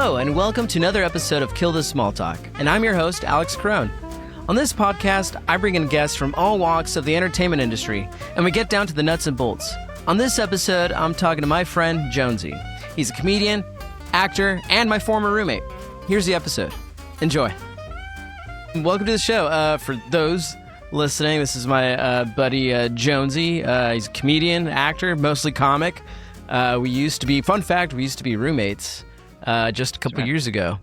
Hello, and welcome to another episode of Kill This Small Talk, and I'm your host, Alex Caron. On this podcast, I bring in guests from all walks of the entertainment industry, and we get down to the nuts and bolts. On this episode, I'm talking to my friend, Jonesy. He's a comedian, actor, and my former roommate. Here's the episode. Enjoy. Welcome to the show. For those listening, this is my buddy, Jonesy. He's a comedian, actor, mostly comic. We used to be roommates just a couple years ago.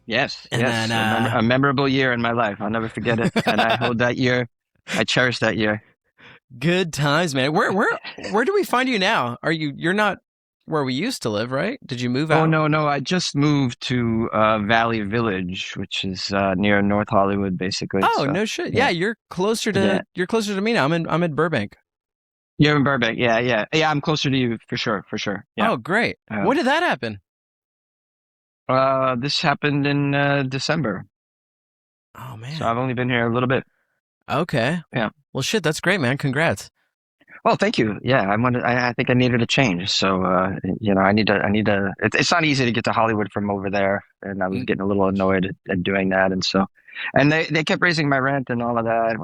Yes, and yes. Then, a memorable year in my life. I'll never forget it. And I hold that year. I cherish that year. Good times, man. Where do we find you now? You're not where we used to live, right? Did you move out? Oh, no. I just moved to Valley Village, which is near North Hollywood, basically. Oh, so, no shit. Yeah, you're closer to me now. I'm in Burbank. You're in Burbank. Yeah. I'm closer to you for sure. Yeah. Oh, great. When did that happen? This happened in December. Oh, man. So I've only been here a little bit. Okay. Yeah. Well, shit, that's great, man. Congrats. Well, thank you. Yeah, I think I needed a change. So, I need to. It's not easy to get to Hollywood from over there, and I was getting a little annoyed at doing that, and they kept raising my rent and all of that.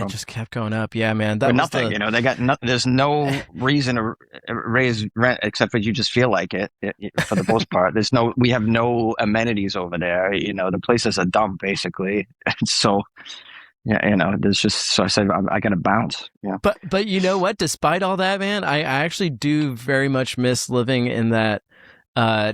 It just kept going up. Yeah, man. But nothing. They got there's no reason to raise rent except for you just feel like it for the most part. We have no amenities over there. The place is a dump basically, and so. Yeah, there's just, so I said, I got to bounce. Yeah. But you know what? Despite all that, man, I actually do very much miss living in that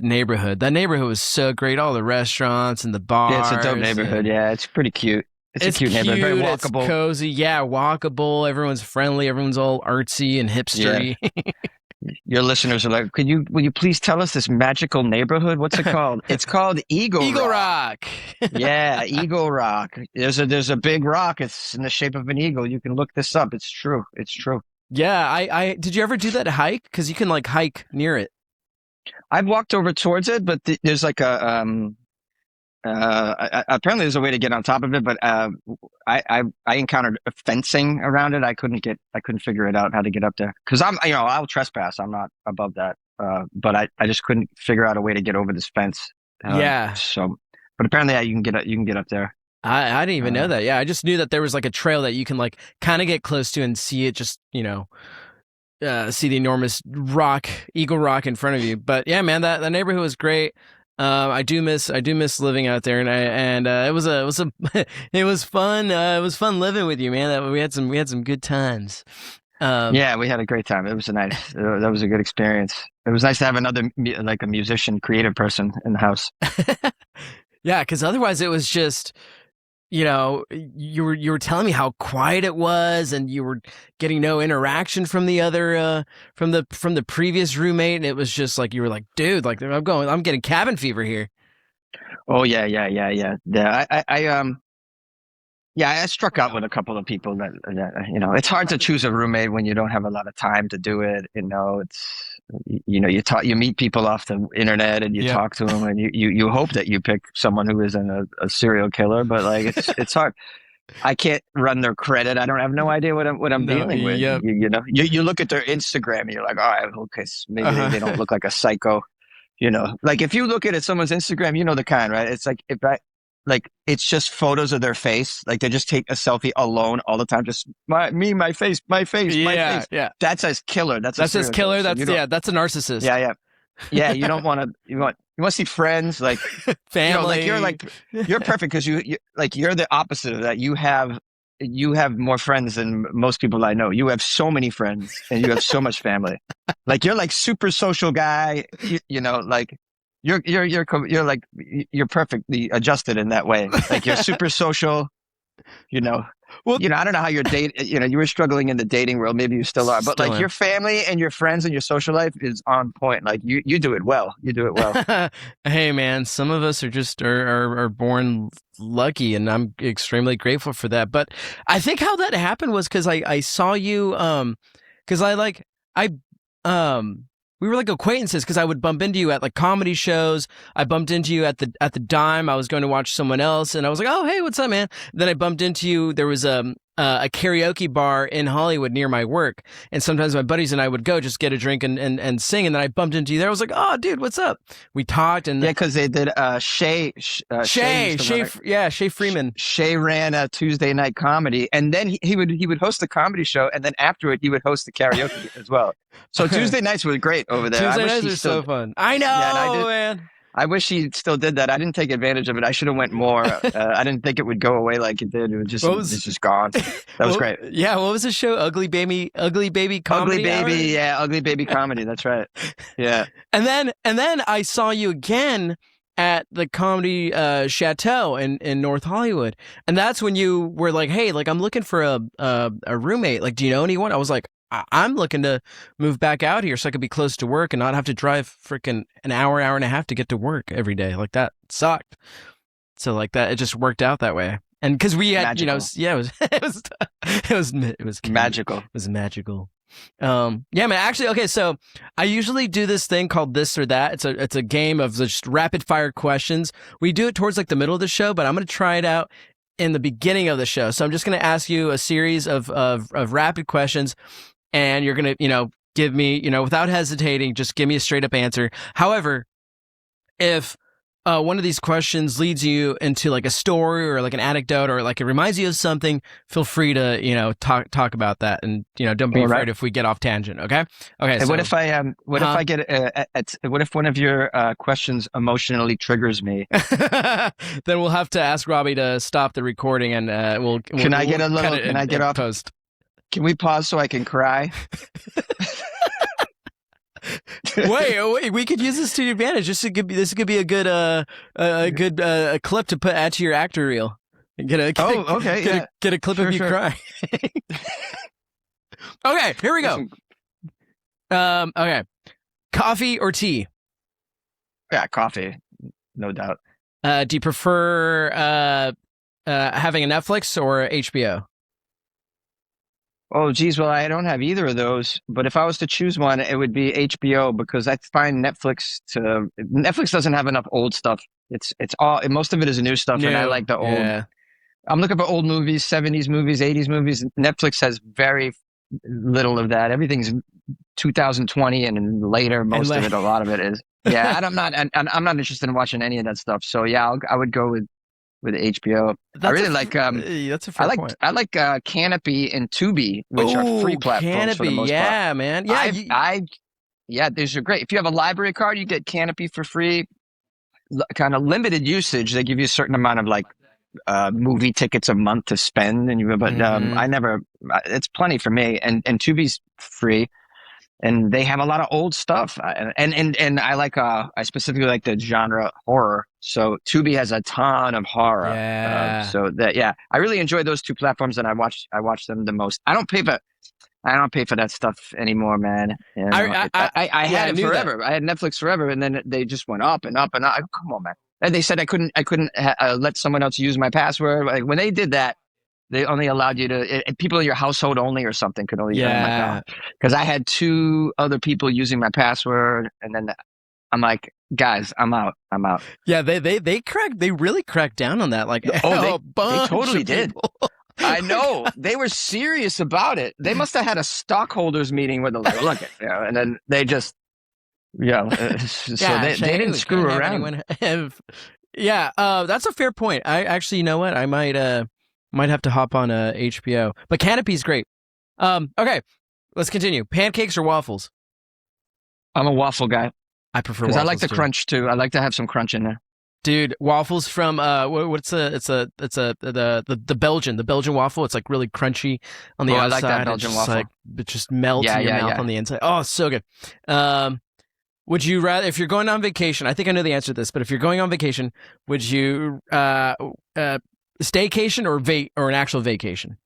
neighborhood. That neighborhood was so great. All the restaurants and the bars. Yeah, it's a dope neighborhood. Yeah, it's pretty cute. It's a cute neighborhood. Very walkable. It's cozy. Yeah, walkable. Everyone's friendly. Everyone's all artsy and hipstery. Yeah. Your listeners are like, will you please tell us this magical neighborhood? What's it called? It's called Eagle Rock. Yeah, Eagle Rock. There's a big rock. It's in the shape of an eagle. You can look this up. It's true. Yeah, I did you ever do that hike? Because you can like hike near it. I've walked over towards it, but there's like a apparently there's a way to get on top of it, but I encountered fencing around it. I couldn't figure it out how to get up there because I'll trespass. I'm not above that, but I just couldn't figure out a way to get over this fence. Yeah. So, but apparently you can get up there. I didn't even know that. Yeah, I just knew that there was like a trail that you can like kind of get close to and see it. Just see the enormous Eagle Rock in front of you. But yeah, man, that neighborhood was great. I do miss living out there, and it was it was fun. It was fun living with you, man. We had some good times. Yeah, we had a great time. It was nice. That was a good experience. It was nice to have another like a musician, creative person in the house. Yeah, because otherwise it was just. You were telling me how quiet it was, and you were getting no interaction from the other from the previous roommate, and it was just like you were like, dude, like I'm getting cabin fever here. Oh yeah. I struck out with a couple of people that it's hard to choose a roommate when you don't have a lot of time to do it. You meet people off the internet and you talk to them and you hope that you pick someone who isn't a serial killer, but like it's hard. I can't run their credit. I don't have no idea what I'm dealing with. Yep. You look at their Instagram and you're like, all right, okay, maybe they don't look like a psycho. Like if you look at someone's Instagram, the kind, right? It's like it's just photos of their face. Like they just take a selfie alone all the time. Just my face, my face. Yeah. That's a killer. That's a killer. That's a narcissist. Yeah. You don't want to. You want to see friends, like family. You're perfect because you're the opposite of that. You have more friends than most people I know. You have so many friends and you have so much family. Like you're like super social guy. You're perfectly adjusted in that way. Like you're super social, Well, I don't know how your date, you were struggling in the dating world. Maybe you still are, but like your family and your friends and your social life is on point. Like you do it well. You do it well. Hey man, some of us are just are born lucky, and I'm extremely grateful for that. But I think how that happened was because I saw you, we were like acquaintances because I would bump into you at like comedy shows. I bumped into you at the Dime. I was going to watch someone else, and I was like, "Oh, hey, what's up, man?" Then I bumped into you. There was a a karaoke bar in Hollywood near my work, and sometimes my buddies and I would go just get a drink and sing, and then I bumped into you there. I was like, "Oh, dude, what's up?" We talked, and because they did Shay Freeman. Shay ran a Tuesday night comedy, and then he would host the comedy show, and then afterward he would host the karaoke as well. So Tuesday nights were great over there. Tuesday nights are so fun. I know, man. I wish he still did that. I didn't take advantage of it. I should have went more. I didn't think it would go away like it did. It's just gone. That was great. Yeah, what was the show? Ugly Baby Comedy. Ugly Baby Comedy. That's right. Yeah. And then I saw you again at the Comedy Chateau in North Hollywood, and that's when you were like, "Hey, like I'm looking for a roommate. Like, do you know anyone?" I was like, I'm looking to move back out here so I could be close to work and not have to drive freaking an hour and a half to get to work every day. Like, that sucked. So like that, it just worked out that way. And because we had, magical. It was magical. It was magical. Yeah, man. Actually, okay. So I usually do this thing called This or That. It's a game of just rapid fire questions. We do it towards like the middle of the show, but I'm going to try it out in the beginning of the show. So I'm just going to ask you a series of rapid questions. And you're going to, give me, without hesitating, just give me a straight up answer. However, if one of these questions leads you into like a story or like an anecdote or like it reminds you of something, feel free to, talk about that. And, don't be afraid if we get off tangent. Okay. Okay. And so, what if one of your questions emotionally triggers me? Then we'll have to ask Robbie to stop the recording and can I get off post? Can we pause so I can cry? wait, we could use this to your advantage. This could be a good clip to add to your actor reel. Get a clip of you crying. Okay, here we go. Okay, coffee or tea? Yeah, coffee, no doubt. Do you prefer having a Netflix or HBO? Oh, geez. Well, I don't have either of those. But if I was to choose one, it would be HBO because I find Netflix doesn't have enough old stuff. It's all most of it is new stuff, and I like the old. Yeah. I'm looking for old movies, 70s movies, 80s movies. Netflix has very little of that. Everything's 2020 and later. Most of it, a lot of it is. Yeah, and I'm not interested in watching any of that stuff. So yeah, I would go with HBO. I really like. That's a fair point. I like Canopy and Tubi, which are free platforms Canopy, for the most part. Man. Yeah, these are great. If you have a library card, you get Canopy for free. Kind of limited usage. They give you a certain amount of like movie tickets a month to spend, it's plenty for me. And Tubi's free. And they have a lot of old stuff, and I like I specifically like the genre horror. So Tubi has a ton of horror. Yeah. I really enjoy those two platforms, and I watch them the most. I don't pay for that stuff anymore, man. I had it forever. I had Netflix forever, and then they just went up and up and up. Come on, man. And they said I couldn't let someone else use my password. Like when they did that. They only allowed you to, people in your household only or something could only use my account. Because I had 2 other people using my password, and then I'm like, guys, I'm out. Yeah, they really cracked down on that. Like, they totally did. I know. They were serious about it. They must have had a stockholders meeting where they're like, look, and then they just, they didn't screw around. That's a fair point. I actually, you know what? I might have to hop on HBO. But Canopy's great. Okay, let's continue. Pancakes or waffles? I'm a waffle guy. I prefer waffles because I like the crunch too. I like to have some crunch in there. Dude, waffles from the Belgian waffle. It's like really crunchy on the outside. I like that Belgian waffle. Like, it just melts in your mouth on the inside. Oh, it's so good. Would you rather, if you're going on vacation? I think I know the answer to this, but if you're going on vacation, would you staycation or an actual vacation?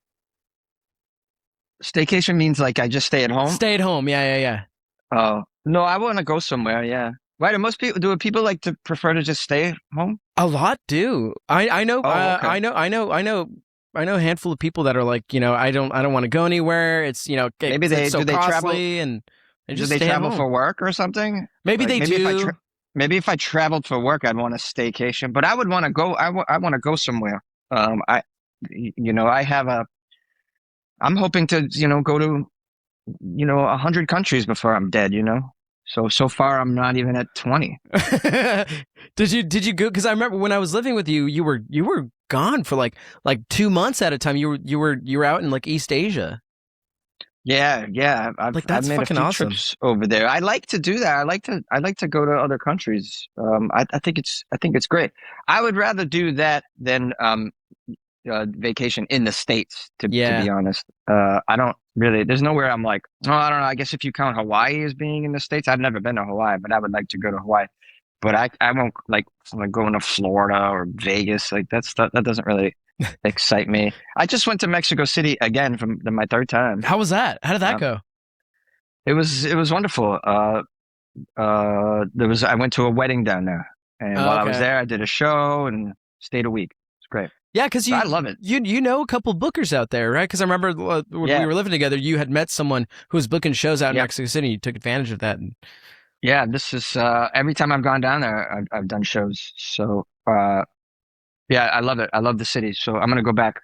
Staycation means like I just stay at home? Stay at home, yeah. Oh, no, I want to go somewhere, yeah. Why do people like to prefer to just stay home? A lot do. I know. Okay. I know a handful of people that are like, I don't want to go anywhere. It's maybe it's so costly travel and do they travel for work or something? Maybe they do. Maybe if I traveled for work, I'd want a staycation. But I would want to go. I want to go somewhere. I have I'm hoping to, go to, 100 countries before I'm dead, So far I'm not even at 20. Did you go? Because I remember when I was living with you, you were gone for like 2 months at a time. You were out in like East Asia. Yeah. I've That's made a fucking few awesome. trips over there. I like to do that. I like to go to other countries. I think it's great. I would rather do that than vacation in the States, to be honest. I don't really, there's nowhere I'm like, oh, I don't know. I guess if you count Hawaii as being in the States, I've never been to Hawaii, but I would like to go to Hawaii. But I won't like going to Florida or Vegas. Like that doesn't really excite me. I just went to Mexico City again from my third time. How was that? How did that go? It was wonderful. I went to a wedding down there, and while I was there, I did a show and stayed a week. It's great. Yeah, because I love it. You know a couple bookers out there, right? Because I remember when we were living together, you had met someone who was booking shows out in Mexico City. You took advantage of that. Yeah, this is every time I've gone down there, I've done shows. So yeah, I love it. I love the city. So I'm gonna go back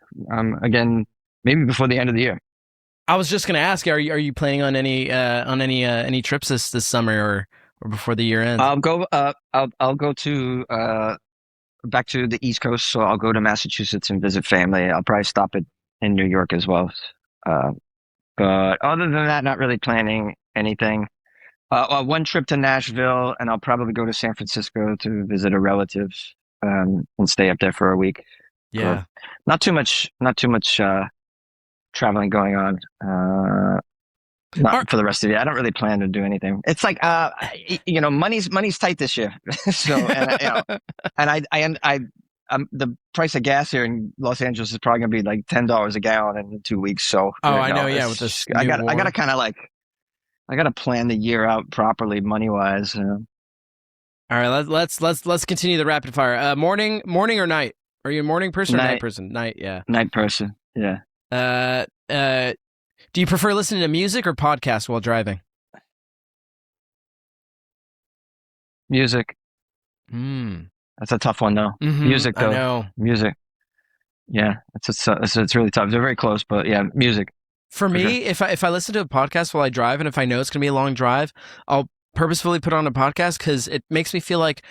again, maybe before the end of the year. I was just gonna ask, are you planning on any trips this summer or before the year ends? I'll go to back to the East Coast, so I'll go to Massachusetts and visit family. I'll probably stop in New York as well. But other than that, not really planning anything. One trip to Nashville, and I'll probably go to San Francisco to visit a relative and stay up there for a week. Yeah, not too much traveling going on. Not for the rest of the year. I don't really plan to do anything. It's like, money's tight this year. So, the price of gas here in Los Angeles is probably going to be like $10 a gallon in 2 weeks. So, I know. Yeah, with this, I got to kind of like, I got to plan the year out properly, money wise. All right, let's continue the rapid fire. Morning or night? Are you a morning person or night person? Night, yeah. Night person, yeah. Do you prefer listening to music or podcasts while driving? Music. That's a tough one, though. Music, though. I know. Music. Yeah, it's really tough. They're very close, but yeah, music. For me, if I listen to a podcast while I drive, and if I know it's going to be a long drive, I'll purposefully put on a podcast because it makes me feel like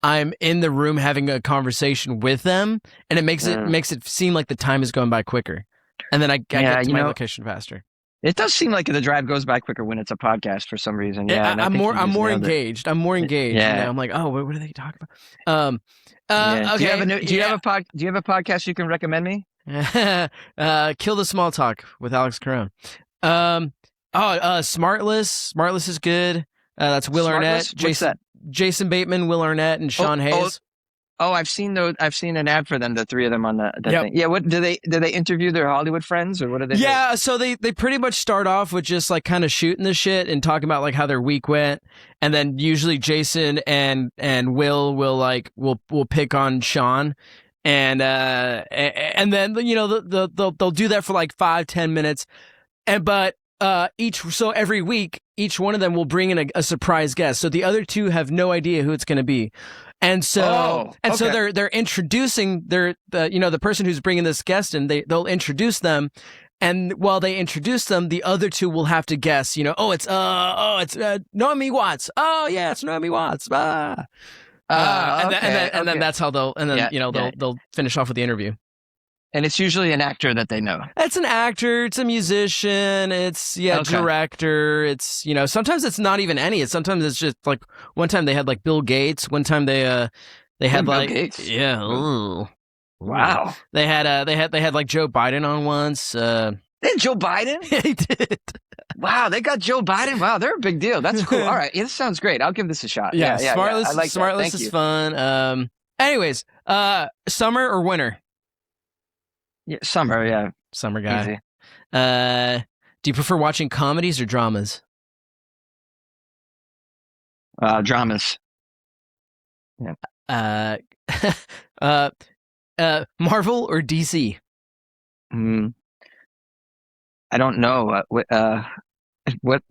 I'm in the room having a conversation with them, and it makes it seem like the time is going by quicker. And then I get to my location faster. It does seem like the drive goes by quicker when it's a podcast for some reason. Yeah, I'm more engaged. I'm more engaged. Yeah, I'm like, oh, what are they talking about? Okay. Do you have a podcast you can recommend me? Kill the Small Talk with Alex Caron. Smartless. Smartless is good. That's Will Arnett, Jason Bateman, Will Arnett, and Sean Hayes. I've seen an ad for them, the three of them on that thing. Yeah, what do they interview their Hollywood friends, or what do they do? Yeah, so they pretty much start off with just like kind of shooting the shit and talking about like how their week went, and then usually Jason and will pick on Sean, and then they'll do that for like 5-10 minutes, but every week each one of them will bring in a surprise guest, so the other two have no idea who it's going to be. And so so they're introducing the person who's bringing this guest in. They'll introduce them, and while they introduce them, the other two will have to guess. It's Naomi Watts. Oh yeah, it's Naomi Watts. And then that's how they'll finish off with the interview. And it's usually an actor that they know. It's an actor. It's a musician. It's director. It's sometimes it's not even any. Sometimes it's just like one time they had like Bill Gates. One time they had like Bill Gates. Yeah. Ooh. Wow. They had like Joe Biden on once. They had Joe Biden? Yeah, they did. Wow, they got Joe Biden. Wow, they're a big deal. That's cool. All right, this sounds great. I'll give this a shot. Yeah. Smartless. I like Smartless is fun. Anyways, summer or winter? Yeah, summer. Yeah, summer guy. Easy. Do you prefer watching comedies or dramas? Dramas. Yeah. Marvel or DC? I don't know. What?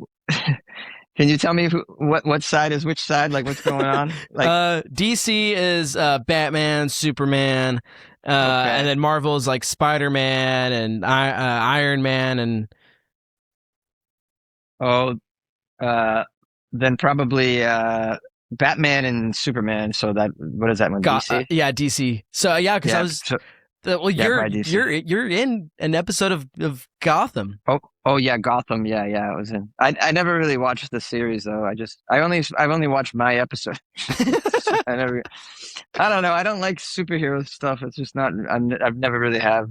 Can you tell me what side is which side? Like, what's going on? Like, DC is Batman, Superman, and then Marvel is like Spider-Man and Iron Man and. Then probably Batman and Superman. So what is that one? DC? Yeah, DC. So yeah, because I was. Well, you're in an episode of Gotham. Oh yeah, Gotham. Yeah, I was in. I never really watched the series though. I've only watched my episode. I don't know. I don't like superhero stuff. It's just not. I've never really have.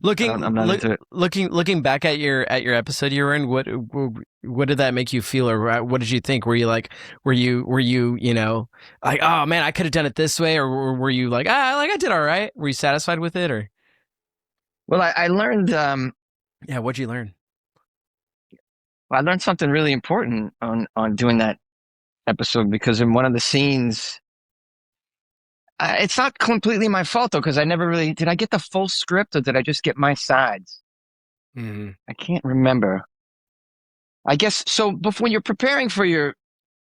Looking back at your episode you were in, what did that make you feel, or what did you think? Were you like, were you like, oh man, I could have done it this way, or were you like, like I did all right? Were you satisfied with it, or? Well, I learned. Yeah, what'd you learn? Well, I learned something really important on doing that episode, because in one of the scenes. It's not completely my fault though, because I never really did. I get the full script, or did I just get my sides? Mm-hmm. I can't remember. I guess so. Before, when you're preparing for your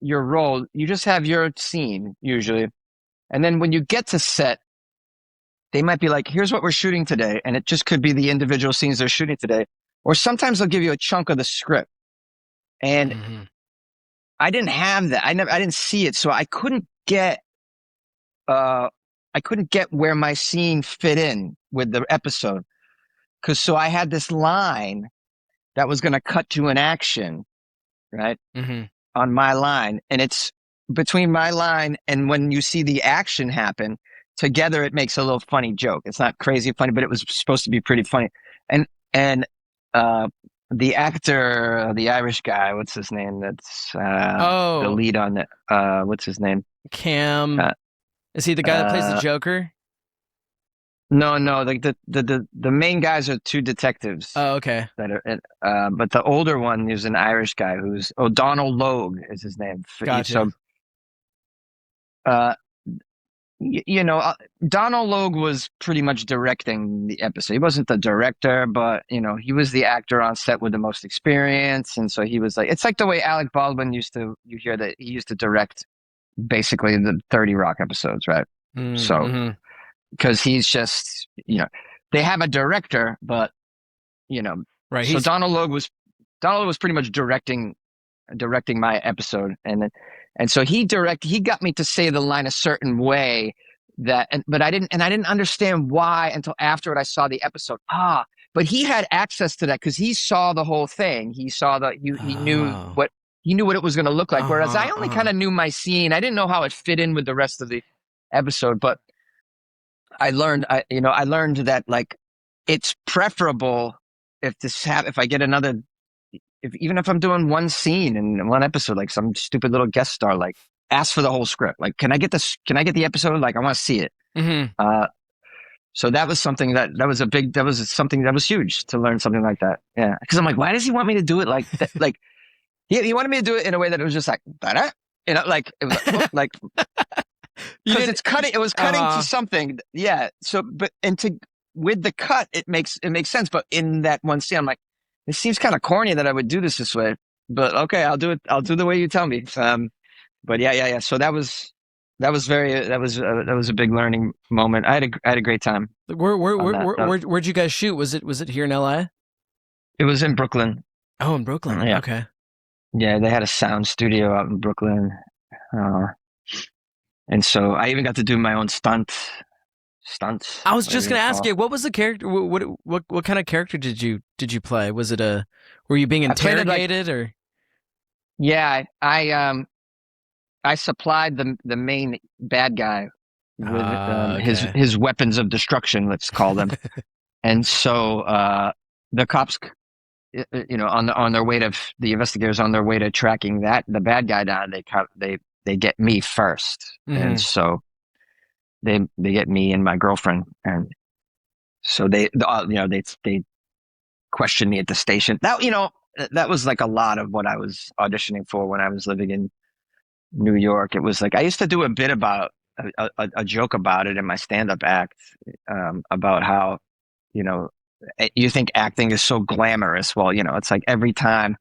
role, you just have your scene usually, and then when you get to set, they might be like, "Here's what we're shooting today," and it just could be the individual scenes they're shooting today, or sometimes they'll give you a chunk of the script, and I didn't have that. I didn't see it, so I couldn't get. I couldn't get where my scene fit in with the episode. So I had this line that was going to cut to an action, right? Mm-hmm. On my line. And it's between my line and when you see the action happen together, it makes a little funny joke. It's not crazy funny, but it was supposed to be pretty funny. And the actor, the Irish guy, what's his name? That's the lead on it. What's his name? Cam. Is he the guy that plays the Joker? No. The main guys are two detectives. Oh, okay. That are, but the older one is an Irish guy who's Donald Logue is his name. Gotcha. So, Donald Logue was pretty much directing the episode. He wasn't the director, but he was the actor on set with the most experience, and so he was like, it's like the way Alec Baldwin you hear that he used to direct basically the 30 Rock episodes, right? Mm-hmm. So, because he's just, they have a director, but, right. So Donald Logue was pretty much directing my episode. And so he got me to say the line a certain way but I didn't understand why until after I saw the episode. But he had access to that because he saw the whole thing. He saw he knew what it was going to look like. Whereas I only kind of knew my scene. I didn't know how it fit in with the rest of the episode, but I learned that like, it's preferable if I get another, even if I'm doing one scene in one episode, like some stupid little guest star, like ask for the whole script. Like, can I get the episode? Like, I want to see it. Mm-hmm. So that was something that was something that was huge to learn something like that. Yeah. Cause I'm like, why does he want me to do it like that? Like, he wanted me to do it in a way that it was just like, like it was like, because it's cutting. It was cutting to something. Yeah. So, with the cut, it makes sense. But in that one scene, I'm like, it seems kind of corny that I would do this way. But okay, I'll do it. I'll do the way you tell me. But yeah. So that was a big learning moment. I had a great time. Where'd you guys shoot? Was it here in LA? It was in Brooklyn. Oh, in Brooklyn. Yeah. Okay. Yeah, they had a sound studio out in Brooklyn, and so I even got to do my own stunts. I was just gonna ask you, what was the character? What kind of character did you play? Was it were you being interrogated or? Yeah, I supplied the main bad guy with his weapons of destruction, let's call them, and so the cops. On their way to the investigators on their way to tracking the bad guy down, they get me first, and so they get me and my girlfriend, and so they questioned me at the station. That was like a lot of what I was auditioning for when I was living in New York. It was like I used to do a bit about a joke about it in my stand-up act, about how you think acting is so glamorous. Well, it's like every time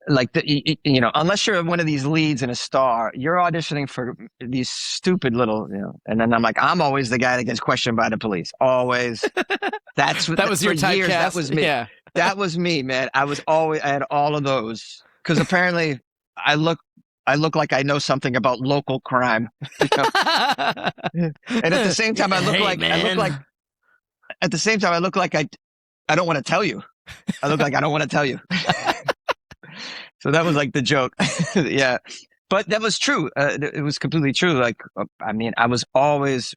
like you know, unless you're one of these leads and a star, you're auditioning for these stupid little, you know. And then I'm like, I'm always the guy that gets questioned by the police. Always. That was your typecast. Years, that was me. Yeah. That was me, man. I had all of those because apparently I look like I know something about local crime. You know? And at the same time, I look like I don't want to tell you. I look like I don't want to tell you. So that was like the joke. Yeah. But that was true. It was completely true. Like, I mean, I was always,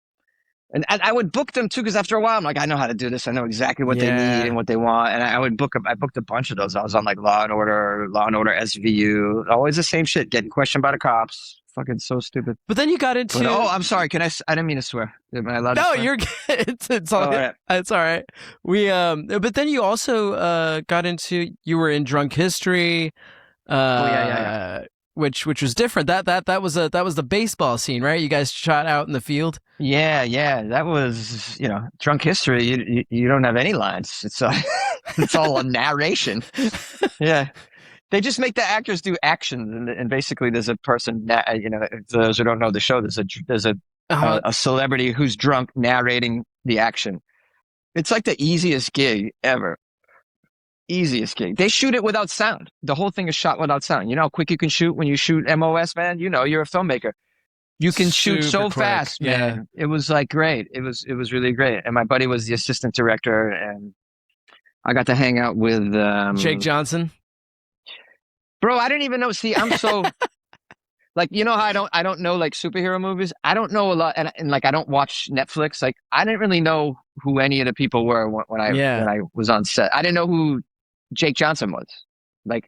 and I would book them too, because after a while, I'm like, I know how to do this. I know exactly what they need and what they want. And I booked a bunch of those. I was on like Law and Order SVU, always the same shit, getting questioned by the cops. Fucking so stupid. But then you got into. Oh, I'm sorry. I didn't mean to swear. Am I allowed to swear? No, you're good. It's all right. It's all right. But then you also got into. You were in Drunk History. Which was different. That was the baseball scene, right? You guys shot out in the field. Yeah. That was, you know, Drunk History. You don't have any lines. It's all a narration. Yeah. They just make the actors do actions, and basically there's a person, you know, those who don't know the show, there's a celebrity who's drunk narrating the action. It's like the easiest gig ever. Easiest gig. They shoot it without sound. The whole thing is shot without sound. You know how quick you can shoot when you shoot MOS, man? You know, you're a filmmaker. You can shoot so fast, man. It was like great. It was really great. And my buddy was the assistant director, and I got to hang out with Jake Johnson. Bro, I didn't even know. See, I'm so like, you know how I don't know like superhero movies. I don't know a lot, and like I don't watch Netflix. Like I didn't really know who any of the people were when I was on set. I didn't know who Jake Johnson was. Like,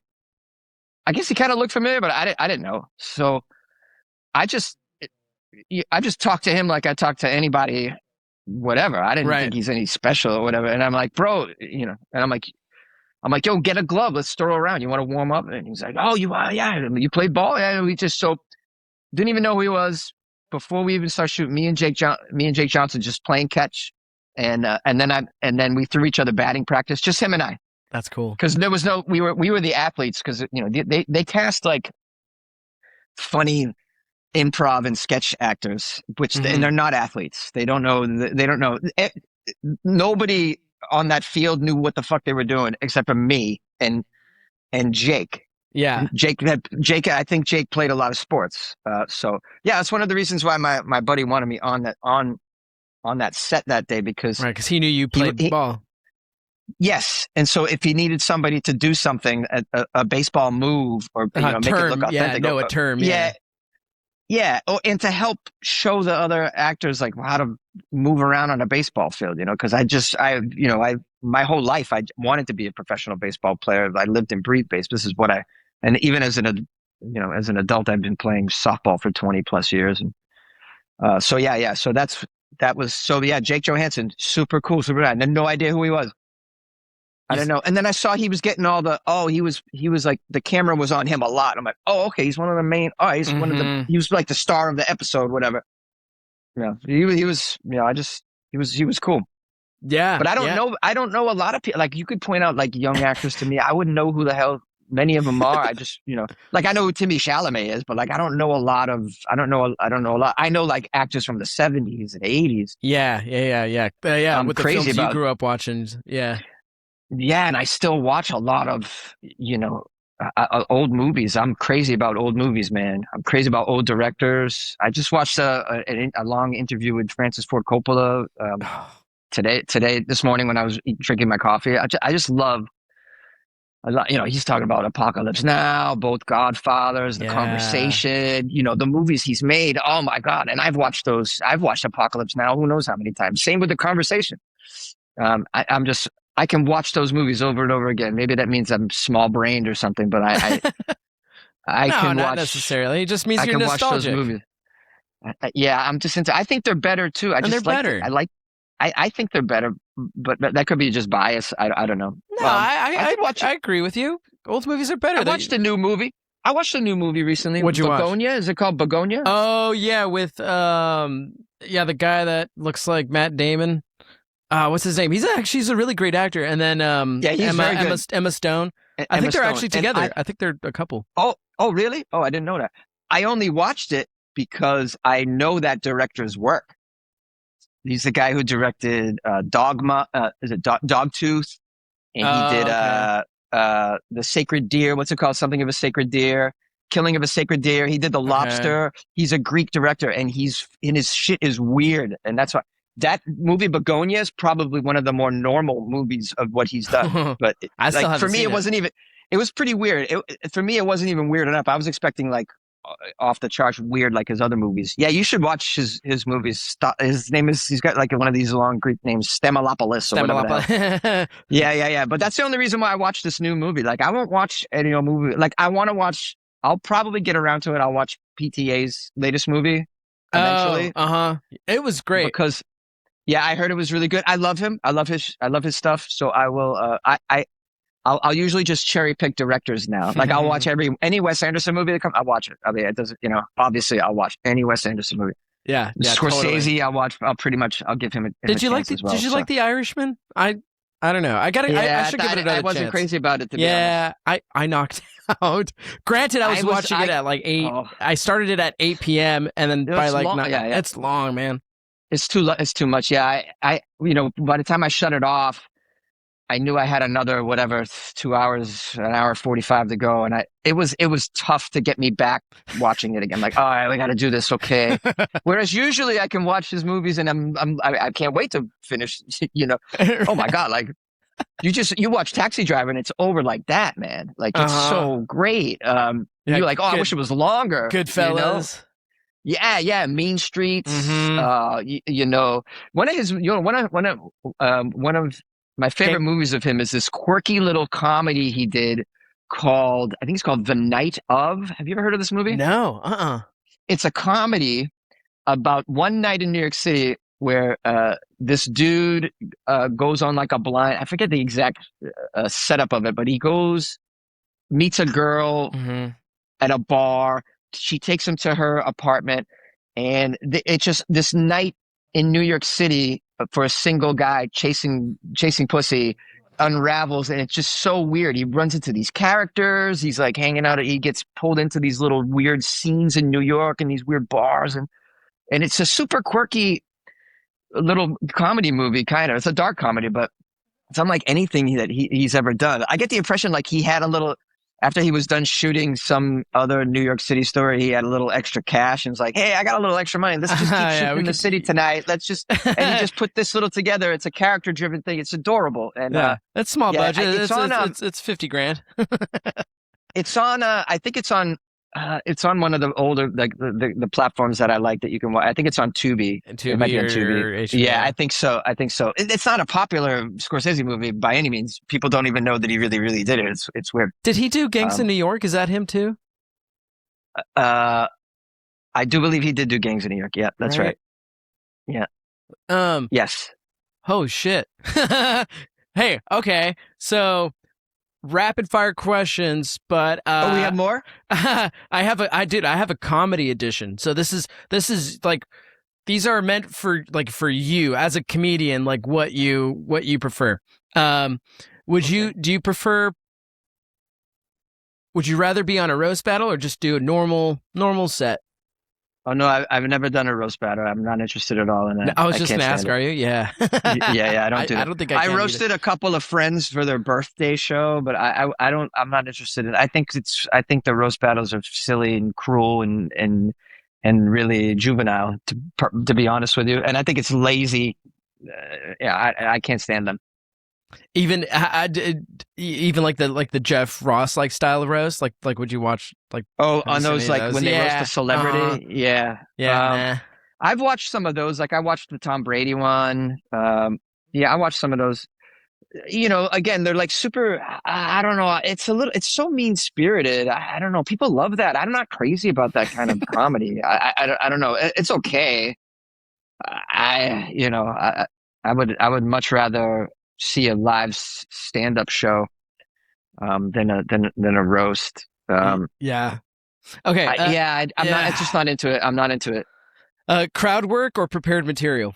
I guess he kind of looked familiar, but I didn't know. So I just talked to him like I talked to anybody, whatever. I didn't think he's any special or whatever. And I'm like, bro, you know, and I'm like, yo, get a glove. Let's throw around. You want to warm up? And he's like, oh, you played ball? Yeah, we just didn't even know who he was before we even started shooting. Me and Jake Johnson just playing catch, and then we threw each other batting practice. Just him and I. That's cool. Because there was we were the athletes, because you know they cast like funny improv and sketch actors, and they're not athletes. They don't know. Nobody on that field knew what the fuck they were doing except for me and Jake. Yeah. Jake, I think Jake played a lot of sports. So yeah, it's one of the reasons why my buddy wanted me on that set that day, because he knew you played ball. Yes. And so if he needed somebody to do something, a baseball move, or make it look authentic. A term. Yeah. Yeah. Oh, and to help show the other actors like how to move around on a baseball field, you know, because my whole life I wanted to be a professional baseball player. I lived and breathed baseball. This is what and even as an adult, I've been playing softball for 20 plus years. And so Jake Johansson, super cool, super bad. I had no idea who he was. I don't know. And then I saw he was getting he was like, the camera was on him a lot. I'm like, oh, okay. He's one of the main, he was like the star of the episode, whatever. Yeah. He was, you know, he was cool. Yeah. But I don't know a lot of people. Like you could point out like young actors to me. I wouldn't know who the hell many of them are. I just, you know, like I know who Timmy Chalamet is, but like I don't know a lot. I know like actors from the 70s and 80s. Yeah. I'm with crazy the films about you grew up watching. Yeah. Yeah, and I still watch a lot of, you know, old movies. I'm crazy about old movies, man. I'm crazy about old directors. I just watched a long interview with Francis Ford Coppola this morning when I was drinking my coffee. I just love, you know, he's talking about Apocalypse Now, both Godfathers, The Conversation, you know, the movies he's made. Oh my God. And I've watched those. I've watched Apocalypse Now, who knows how many times. Same with The Conversation. I can watch those movies over and over again. Maybe that means I'm small-brained or something, but I can not watch. Necessarily. It just means you're nostalgic. Watch those movies. Yeah, I'm just into. I think they're better too. They're better. I think they're better, but that could be just bias. I don't know. No, I agree with you. Old movies are better. I watched a new movie. I watched a new movie recently. What'd you Begonia? watch? Is it called Begonia? Oh yeah, with the guy that looks like Matt Damon. What's his name? He's a really great actor. And then he's very good. Emma Stone. I think they're actually together. I think they're a couple. Oh, really? Oh, I didn't know that. I only watched it because I know that director's work. He's the guy who directed Dogma. Is it Dogtooth? And he did The Sacred Deer. What's it called? Something of a Sacred Deer. Killing of a Sacred Deer. He did The Lobster. He's a Greek director, and his shit is weird, and that's why that movie Begonia is probably one of the more normal movies of what he's done. But for me, it wasn't even. It was pretty weird. For me, it wasn't even weird enough. I was expecting like off the charts weird like his other movies. Yeah, you should watch his movies. His name is, he's got like one of these long Greek names, Stamilopoulos or whatever. Yeah. But that's the only reason why I watched this new movie. Like I won't watch any movie. Like I want to watch. I'll probably get around to it. I'll watch PTA's latest movie eventually. It was great because I heard it was really good. I love him. I love his stuff. So I will. I'll usually just cherry pick directors now. Like I'll watch any Wes Anderson movie that comes. I'll watch it. I mean, it doesn't. Obviously, I'll watch any Wes Anderson movie. Yeah, Scorsese, totally. I'll watch. I'll give him a. Did you like The Irishman? I don't know. I should give it another chance. I wasn't crazy about it. To be honest. I knocked out. Granted, I was watching it at like 8. I started it at 8 p.m. and then by like 9. It's long, man. It's too much. Yeah, I by the time I shut it off, I knew I had another 2 hours, an hour 45 to go, and it was tough to get me back watching it again. Like, all right, we got to do this, okay. Whereas usually I can watch his movies and I can't wait to finish. Oh my god, like you watch Taxi Driver and it's over like that, man. Like it's so great. You're like, I wish it was longer. Goodfellas. Yeah, Mean Streets. One of my favorite movies of him is this quirky little comedy he did called, I think it's called The Night Of. Have you ever heard of this movie? No. It's a comedy about one night in New York City where this dude goes on like a blind, I forget the exact setup of it, but he meets a girl at a bar. She takes him to her apartment, and it's just this night in New York City for a single guy chasing pussy unravels, and it's just so weird. He runs into these characters. He's like hanging out. He gets pulled into these little weird scenes in New York and these weird bars, and it's a super quirky little comedy movie, kind of. It's a dark comedy, but it's unlike anything that he's ever done. I get the impression like he had a little. After he was done shooting some other New York City story, he had a little extra cash and was like, hey, I got a little extra money. Let's just keep shooting in the city tonight. And he just put this little together. It's a character driven thing. It's adorable. And that's small budget. It's 50 grand. It's on, I think it's on one of the older, like the platforms that I like that you can watch. I think it's on Tubi. It might be on Tubi. Yeah, I think so. It's not a popular Scorsese movie by any means. People don't even know that he really, really did it. It's weird. Did he do Gangs in New York? Is that him too? I do believe he did do Gangs in New York. Yeah, that's right. Yeah. Yes. Oh shit. Hey. Okay. So. Rapid fire questions, but we have more. I have a comedy edition. So this is like, these are meant for you as a comedian, like what you prefer. Would you rather be on a roast battle or just do a normal set? Oh no, I've never done a roast battle. I'm not interested at all in that. I was just gonna ask, are you? Yeah. Yeah. I don't do that. I don't think I roasted a couple of friends for their birthday show, but I'm not interested in it. I think the roast battles are silly and cruel and really juvenile to be honest with you. And I think it's lazy. I can't stand them. Even like the Jeff Ross like style of roast, like would you watch like on those like when they roast a celebrity? Nah. I've watched some of those. Like I watched the Tom Brady one. I watched some of those. Again, they're like super. I don't know. It's so mean spirited. I don't know. People love that. I'm not crazy about that kind of comedy. I don't know. It's okay. I would much rather see a live stand-up show than a roast. Yeah. Okay. I'm just not into it. I'm not into it. Crowd work or prepared material?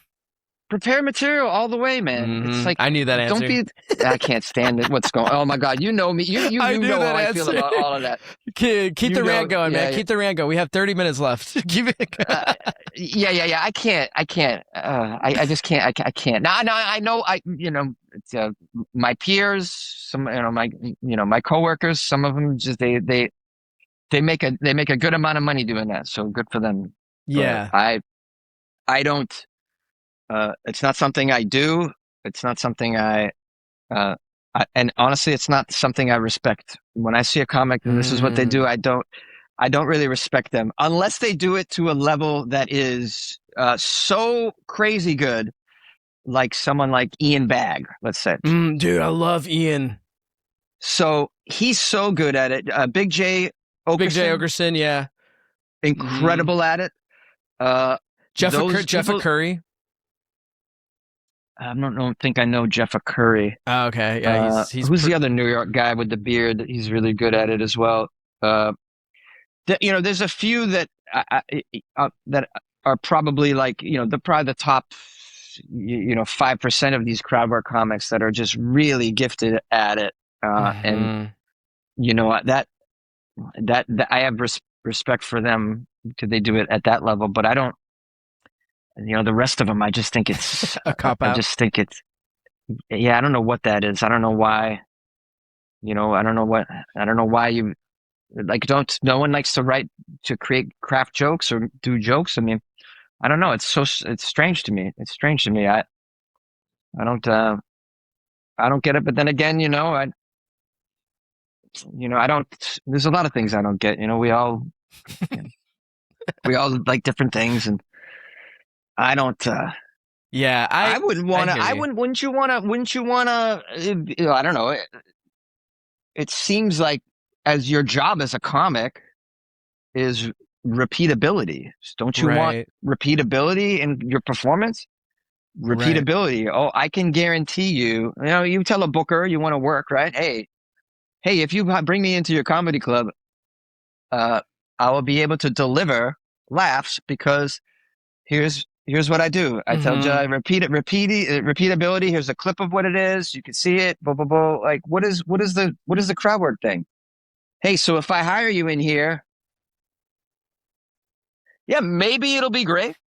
prepare material all the way, man. It's like, I knew that answer. I can't stand it. What's going? Oh my God, you know me. You know how I feel about all of that. Keep the rant going, man. Keep the rant going. We have 30 minutes left. Keep it. Yeah. I can't. I just can't. I can't. No. I know. It's, my peers, some, my coworkers. Some of them just they make a good amount of money doing that. So good for them. Yeah. But I don't. It's not something I do. It's not something and honestly, it's not something I respect. When I see a comic and this is what they do, I don't really respect them unless they do it to a level that is so crazy good, like someone like Ian Bagg, let's say. Dude, I love Ian. So he's so good at it. Big J Okerson, yeah, incredible at it. Jeff Curry. I don't think I know Jeff Curry. Oh, okay, yeah. Who's the other New York guy with the beard? He's really good at it as well. There's a few that that are probably like they're probably the top 5% of these crowd work comics that are just really gifted at it. And that I have respect for them because they do it at that level, but I don't. The rest of them, I just think it's a cop out. I just think it's, I don't know what that is. I don't know why. I don't know why you like. No one likes to create craft jokes or do jokes. I mean, I don't know. It's strange to me. It's strange to me. I don't get it. But then again, I don't. There's a lot of things I don't get. We all like different things, and I don't. Yeah, I wouldn't want to. Wouldn't you want to? I don't know. It seems like as your job as a comic is repeatability. Don't you want repeatability in your performance? Repeatability. Right. Oh, I can guarantee you. You tell a booker you want to work, right? Hey, if you bring me into your comedy club, I will be able to deliver laughs because here's what I do. I tell you, repeatability. Here's a clip of what it is. You can see it. Blah blah blah. Like what is the crowd work thing? Hey, so if I hire you in here, yeah, maybe it'll be great.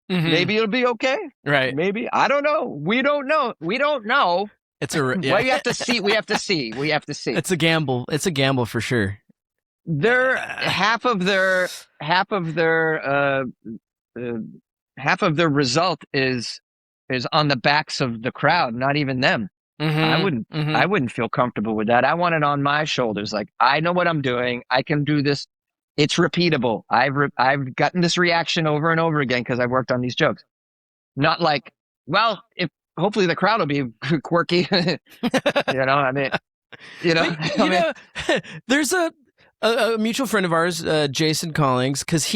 Maybe it'll be okay. Right. Maybe. I don't know. We don't know. It's a well, we have to see. We have to see. It's a gamble. It's a gamble for sure. They're half of their result is on the backs of the crowd, not even them. I wouldn't feel comfortable with that. I want it on my shoulders. Like I know what I'm doing. I can do this. It's repeatable. I've gotten this reaction over and over again because I've worked on these jokes. Not like, well, if hopefully the crowd will be quirky. There's a mutual friend of ours, Jason Collings, because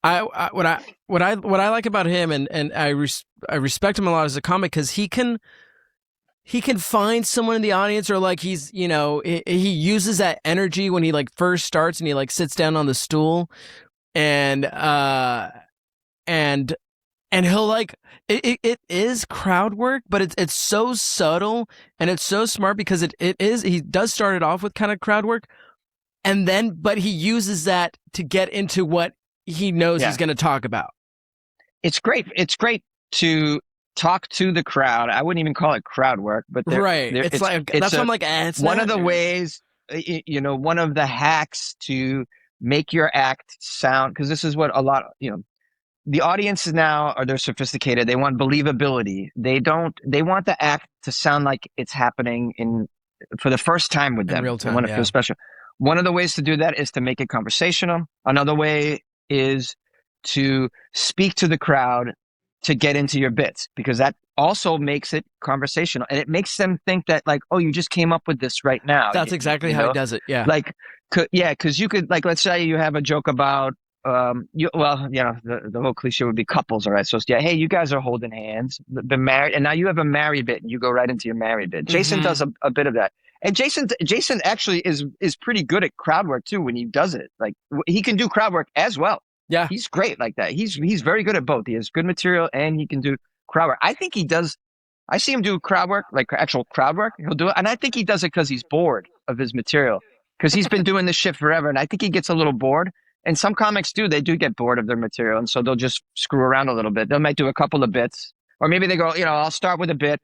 what I like about him, and I respect him a lot as a comic, because he can find someone in the audience, or like he uses that energy when he like first starts and he like sits down on the stool, and he'll like it is crowd work, but it's so subtle and it's so smart because he does start it off with kind of crowd work, but he uses that to get into what he knows he's going to talk about. It's great. It's great to talk to the crowd. I wouldn't even call it crowd work, but that's why I'm like, it's one of the ways, one of the hacks to make your act sound, because this is what the audience now they're sophisticated. They want believability. They want the act to sound like it's happening for the first time with them. In real time, they want it to feel special. One of the ways to do that is to make it conversational. Another way is to speak to the crowd to get into your bits, because that also makes it conversational, and it makes them think that like, oh, you just came up with this right now. That's exactly how he does it. Yeah. Like, because you could, like, let's say you have a joke about, the whole cliche would be couples. All right. So hey, you guys are holding hands, been married, and now you have a married bit, and you go right into your married bit. Jason does a bit of that. And Jason actually is pretty good at crowd work too when he does it. Like he can do crowd work as well. Yeah, he's great like that. He's very good at both. He has good material and he can do crowd work. I think he does. I see him do crowd work, like actual crowd work. He'll do it. And I think he does it because he's bored of his material, because he's been doing this shit forever. And I think he gets a little bored. And some comics they do get bored of their material. And so they'll just screw around a little bit. They might do a couple of bits, or maybe they go, I'll start with a bit.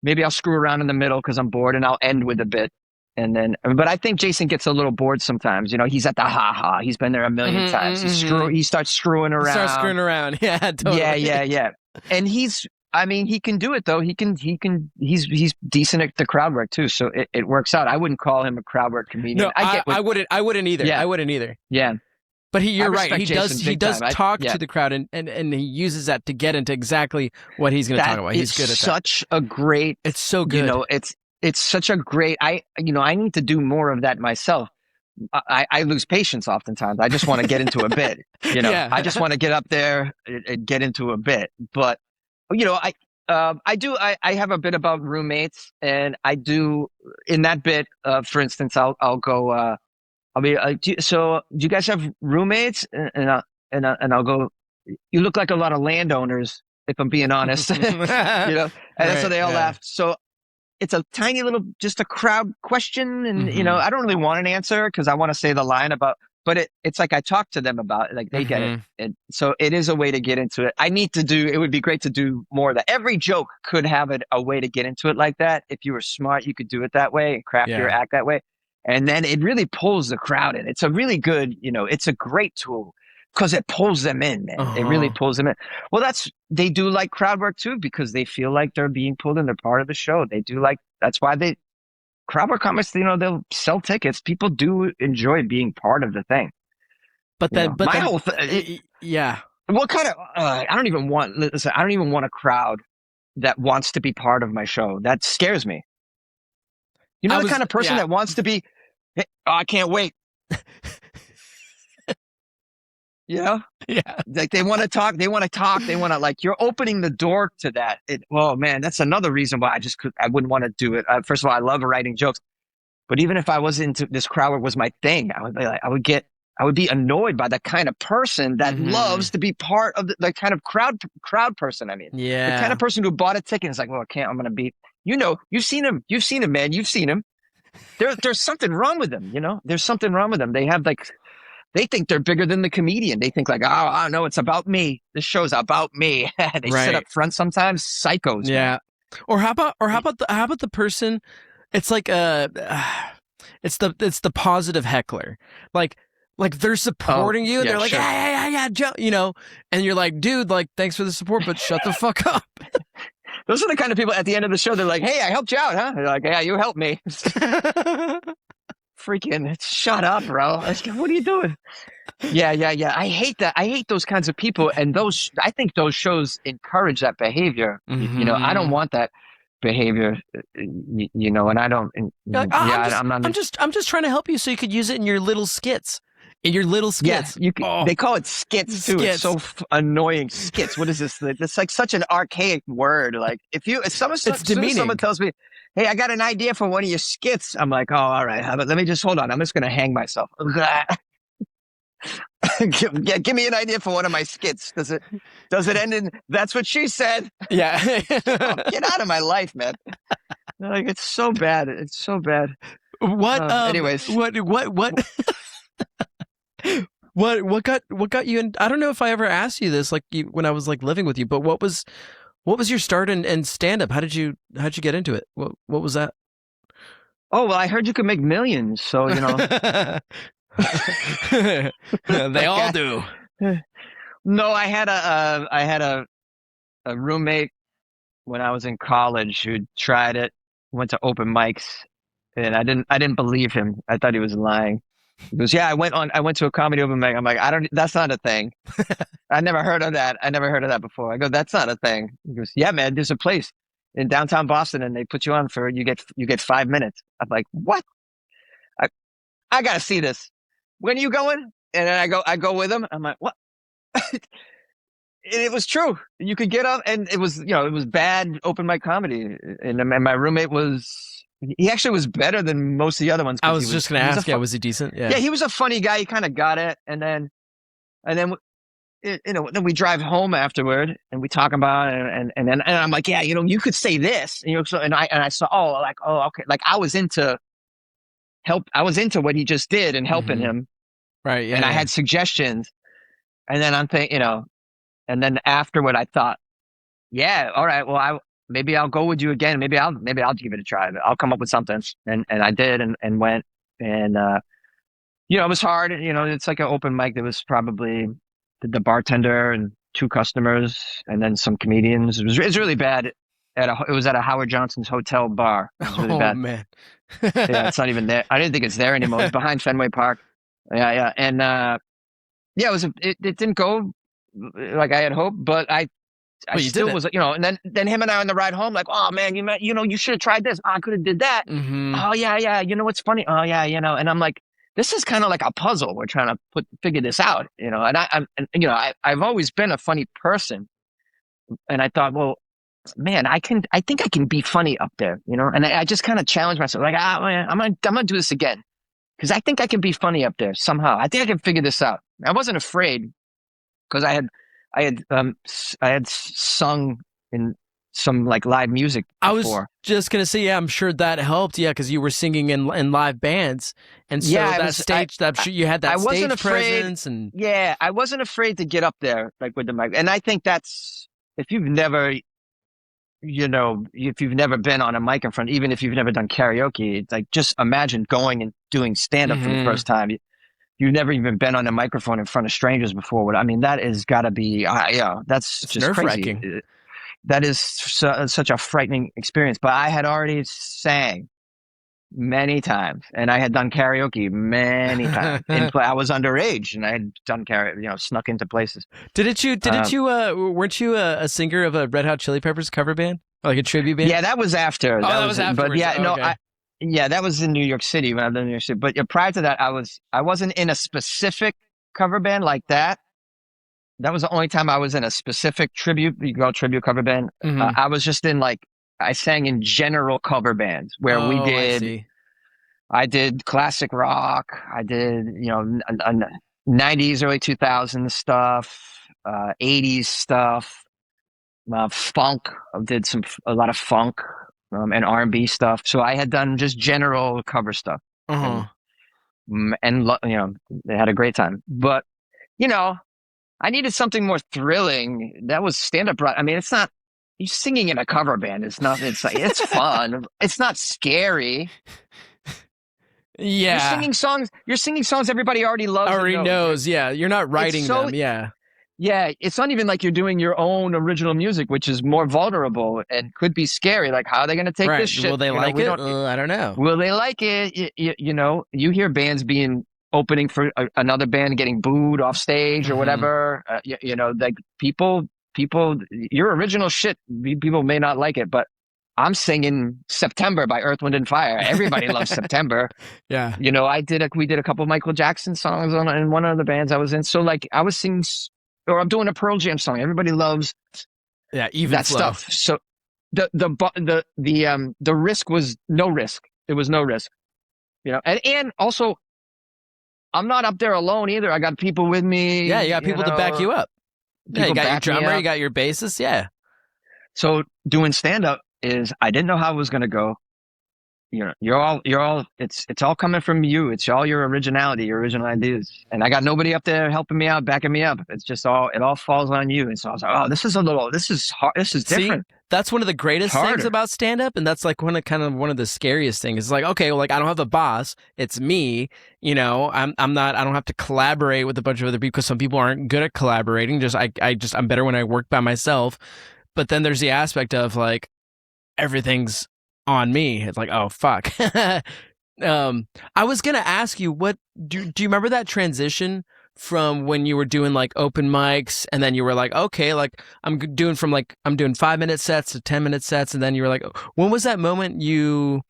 Maybe I'll screw around in the middle because I'm bored, and I'll end with a bit. And then, but I think Jason gets a little bored sometimes. He's at the ha-ha. He's been there a million times. He starts screwing around. Yeah, totally. Yeah. And he can do it though. He's decent at the crowd work too. So it works out. I wouldn't call him a crowd work comedian. No, I wouldn't either. Yeah. I wouldn't either. Yeah. But you're right. He does talk to the crowd, and he uses that to get into exactly what he's going to talk about. He's good at that. Such a great. It's so good. It's such a great. I need to do more of that myself. I lose patience oftentimes. I just want to get into a bit. Yeah. I just want to get up there and get into a bit. But I have a bit about roommates, and I do in that bit. For instance, I'll go. I'll be so. Do you guys have roommates? And I'll go. You look like a lot of landowners, if I'm being honest. And right, so they all laugh. So it's a tiny little, just a crowd question, and I don't really want an answer because I want to say the line about. But it's like I talk to them about it, like they get it, and so it is a way to get into it. It would be great to do more of that. Every joke could have a way to get into it like that. If you were smart, you could do it that way and craft your act that way. And then it really pulls the crowd in. It's a really good, it's a great tool because it pulls them in, man. It really pulls them in. Well, they do like crowd work too, because they feel like they're being pulled in. They're part of the show. That's why crowd work comics, they'll sell tickets. People do enjoy being part of the thing. But whole thing, yeah. What kind of, I don't even want a crowd that wants to be part of my show. That scares me. The kind of person that wants to be, hey, I can't wait. Yeah. Like they want to talk. They want to like, you're opening the door to that. Oh man, that's another reason why I wouldn't want to do it. First of all, I love writing jokes, but even if I was into this crowd work was my thing, I would be annoyed by the kind of person that loves to be part of the kind of crowd person. I mean, the kind of person who bought a ticket and is like, well, I'm going to be, you've seen him, man. You've seen him. There's something wrong with them. There's something wrong with them. They have they think they're bigger than the comedian. They think like, oh no, it's about me. This show's about me. They sit up front sometimes. Psychos. Yeah. Man. Or how about the person? It's like it's the positive heckler. Like they're supporting you. They're like, sure. Yeah, and you're like, dude, like, thanks for the support, but shut the fuck up. Those are the kind of people at the end of the show. They're like, hey, I helped you out, huh? They're like, yeah, you helped me. Freaking shut up, bro. What are you doing? Yeah. I hate that. I hate those kinds of people. And I think those shows encourage that behavior. I don't want that behavior, and I don't. I'm just trying to help you so you could use it in your little skits. Yes, they call it skits too. Skits. It's so annoying. Skits. What is this? It's like such an archaic word. Like if someone tells me, hey, I got an idea for one of your skits, I'm like, oh, all right. Let me just hold on. I'm just going to hang myself. Give me an idea for one of my skits. Does it end in, that's what she said? Yeah. Get out of my life, man. Like, it's so bad. It's so bad. Anyways. What got you in? I don't know if I ever asked you this, like when I was like living with you, but what was your start in stand up? How'd you get into it? What was that? Oh, well, I heard you could make millions, so they all do. No, I had a roommate when I was in college who tried it, went to open mics, and I didn't believe him. I thought he was lying. He goes, yeah, I went to a comedy open mic. I'm like, that's not a thing. I never heard of that before. I go, that's not a thing. He goes, yeah, man, there's a place in downtown Boston and they put you on for, you get 5 minutes. I'm like, what? I got to see this. When are you going? And then I go with him. I'm like, what? It was true. You could get up and it was bad open mic comedy. And my roommate he actually was better than most of the other ones. I was just going to ask, was he decent? Yeah, he was a funny guy. He kind of got it. And then then we drive home afterward and we talk about it, and I'm like, yeah, you could say this, so and I saw, okay, like I was into what he just did and helping him, right? Yeah, and I had suggestions, and then I'm thinking, and then afterward I thought, yeah, all right, well, maybe I'll go with you again, maybe I'll give it a try, I'll come up with something, and I did, and went, and it was hard, it's like an open mic. There was probably the bartender and two customers, and then some comedians. It's really bad. It was at a Howard Johnson's hotel bar. It was really bad. Man. Yeah, it's not even there. I didn't think it's there anymore. It's behind Fenway Park. Yeah, and it didn't go like I had hoped, but I still was, and then him and I on the ride home, like, oh man, you should have tried this. Oh, I could have did that. Oh yeah. What's funny? Oh yeah, and I'm like, this is kind of like a puzzle. We're trying to figure this out, and I've always been a funny person, and I thought, well, man, I think I can be funny up there, and I just kind of challenged myself, like, man, I'm gonna do this again, because I think I can be funny up there somehow. I think I can figure this out. I wasn't afraid, because I had sung in some like live music before. I was just gonna say, yeah, I'm sure that helped, yeah, because you were singing in live bands, and so you had that stage presence, and yeah, I wasn't afraid to get up there like with the mic, and I think that's, if you've never been on a mic in front, even if you've never done karaoke, it's like, just imagine going and doing stand up for the first time. You've never even been on a microphone in front of strangers before. I mean, that has got to be, that's just nerve-wracking. That is such a frightening experience. But I had already sang many times, and I had done karaoke many times. I was underage, and I had done karaoke, snuck into places. Weren't you a singer of a Red Hot Chili Peppers cover band, like a tribute band? Yeah, that was after. That was afterwards. But yeah, okay. Yeah, that was in New York City, when I lived in New York City. But prior to that, I wasn't in a specific cover band like that. That was the only time I was in a specific tribute cover band. I was just in, like, I sang in general cover bands where I did classic rock. I did, 90s, early 2000s stuff, 80s stuff, funk. I did a lot of funk. And R&B stuff. So I had done just general cover stuff. And they had a great time. But, I needed something more thrilling. That was stand-up. I mean, it's not, you singing in a cover band. It's like, it's fun. It's not scary. Yeah. You're singing songs everybody already loves. Already knows. Yeah. You're not writing them. Yeah. Yeah, it's not even like you're doing your own original music, which is more vulnerable and could be scary. Like, how are they going to take this shit? Will they like it? I don't know. Will they like it? You hear bands being opening for another band getting booed off stage or whatever. Like people, your original shit, people may not like it, but I'm singing September by Earth, Wind and Fire. Everybody loves September. Yeah. We did a couple of Michael Jackson songs in one of the bands I was in. So like I was singing, or I'm doing a Pearl Jam song. Everybody loves even that flow stuff. So the risk was no risk. It was no risk. And also I'm not up there alone either. I got people with me. Yeah, you got people to back you up. Yeah, you got your drummer, you got your bassist. Yeah. So doing stand up is, I didn't know how it was going to go. You're all, it's all coming from you. It's all your originality, your original ideas. And I got nobody up there helping me out, backing me up. It's just it all falls on you. And so I was like, oh, this is hard. This is different. See, that's one of the greatest things about stand-up. And that's like one of the scariest things. It's like, okay, well, like I don't have a boss. It's me. I don't have to collaborate with a bunch of other people, because some people aren't good at collaborating. I'm better when I work by myself. But then there's the aspect of like, everything's on me. It's like, oh fuck. I was gonna ask you, what do you remember that transition from when you were doing like open mics, and then you were like, okay, like I'm doing 5-minute sets to 10-minute sets, and then you were like, when was that moment you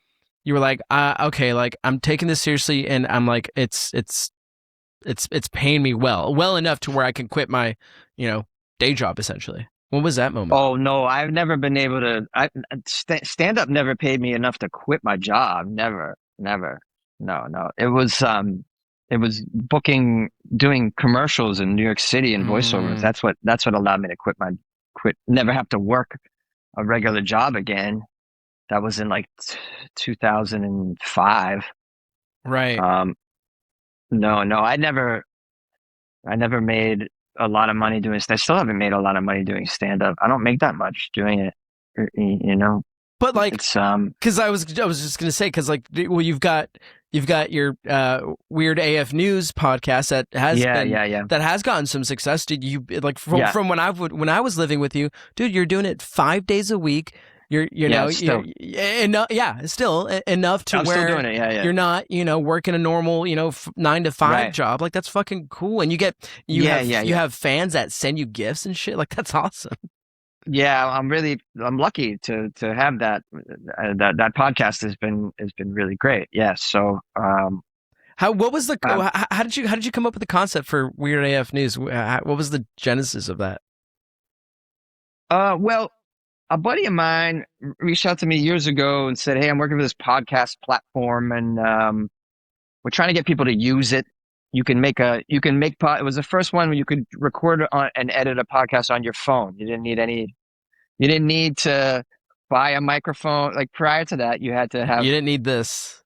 were like, okay, like I'm taking this seriously, and I'm like, it's paying me well enough to where I can quit my day job essentially? What was that moment? Oh no, I've never been able to. Stand up never paid me enough to quit my job. Never. No. It was it was doing commercials in New York City and voiceovers. That's what allowed me to never have to work a regular job again. That was in like 2005. Right. No, I never made a lot of money doing. I still haven't made a lot of money doing stand up. I don't make that much doing it, you know. But like, it's because I was just gonna say, because like, well, you've got your Weird AF News podcast that has that has gotten some success. Did you like from when I was living with you, dude? You're doing it 5 days a week. Still enough to I'm where still doing it. You're not working a normal 9 to 5 job. Like, that's fucking cool. And you have fans that send you gifts and shit. Like, that's awesome. Yeah, I'm lucky to have that. That podcast has been really great. Yeah. So, how did you come up with the concept for Weird AF News? What was the genesis of that? Well, a buddy of mine reached out to me years ago and said, "Hey, I'm working for this podcast platform, and we're trying to get people to use it. It was the first one where you could record and edit a podcast on your phone. You didn't need to buy a microphone. Like, prior to that, you didn't need this.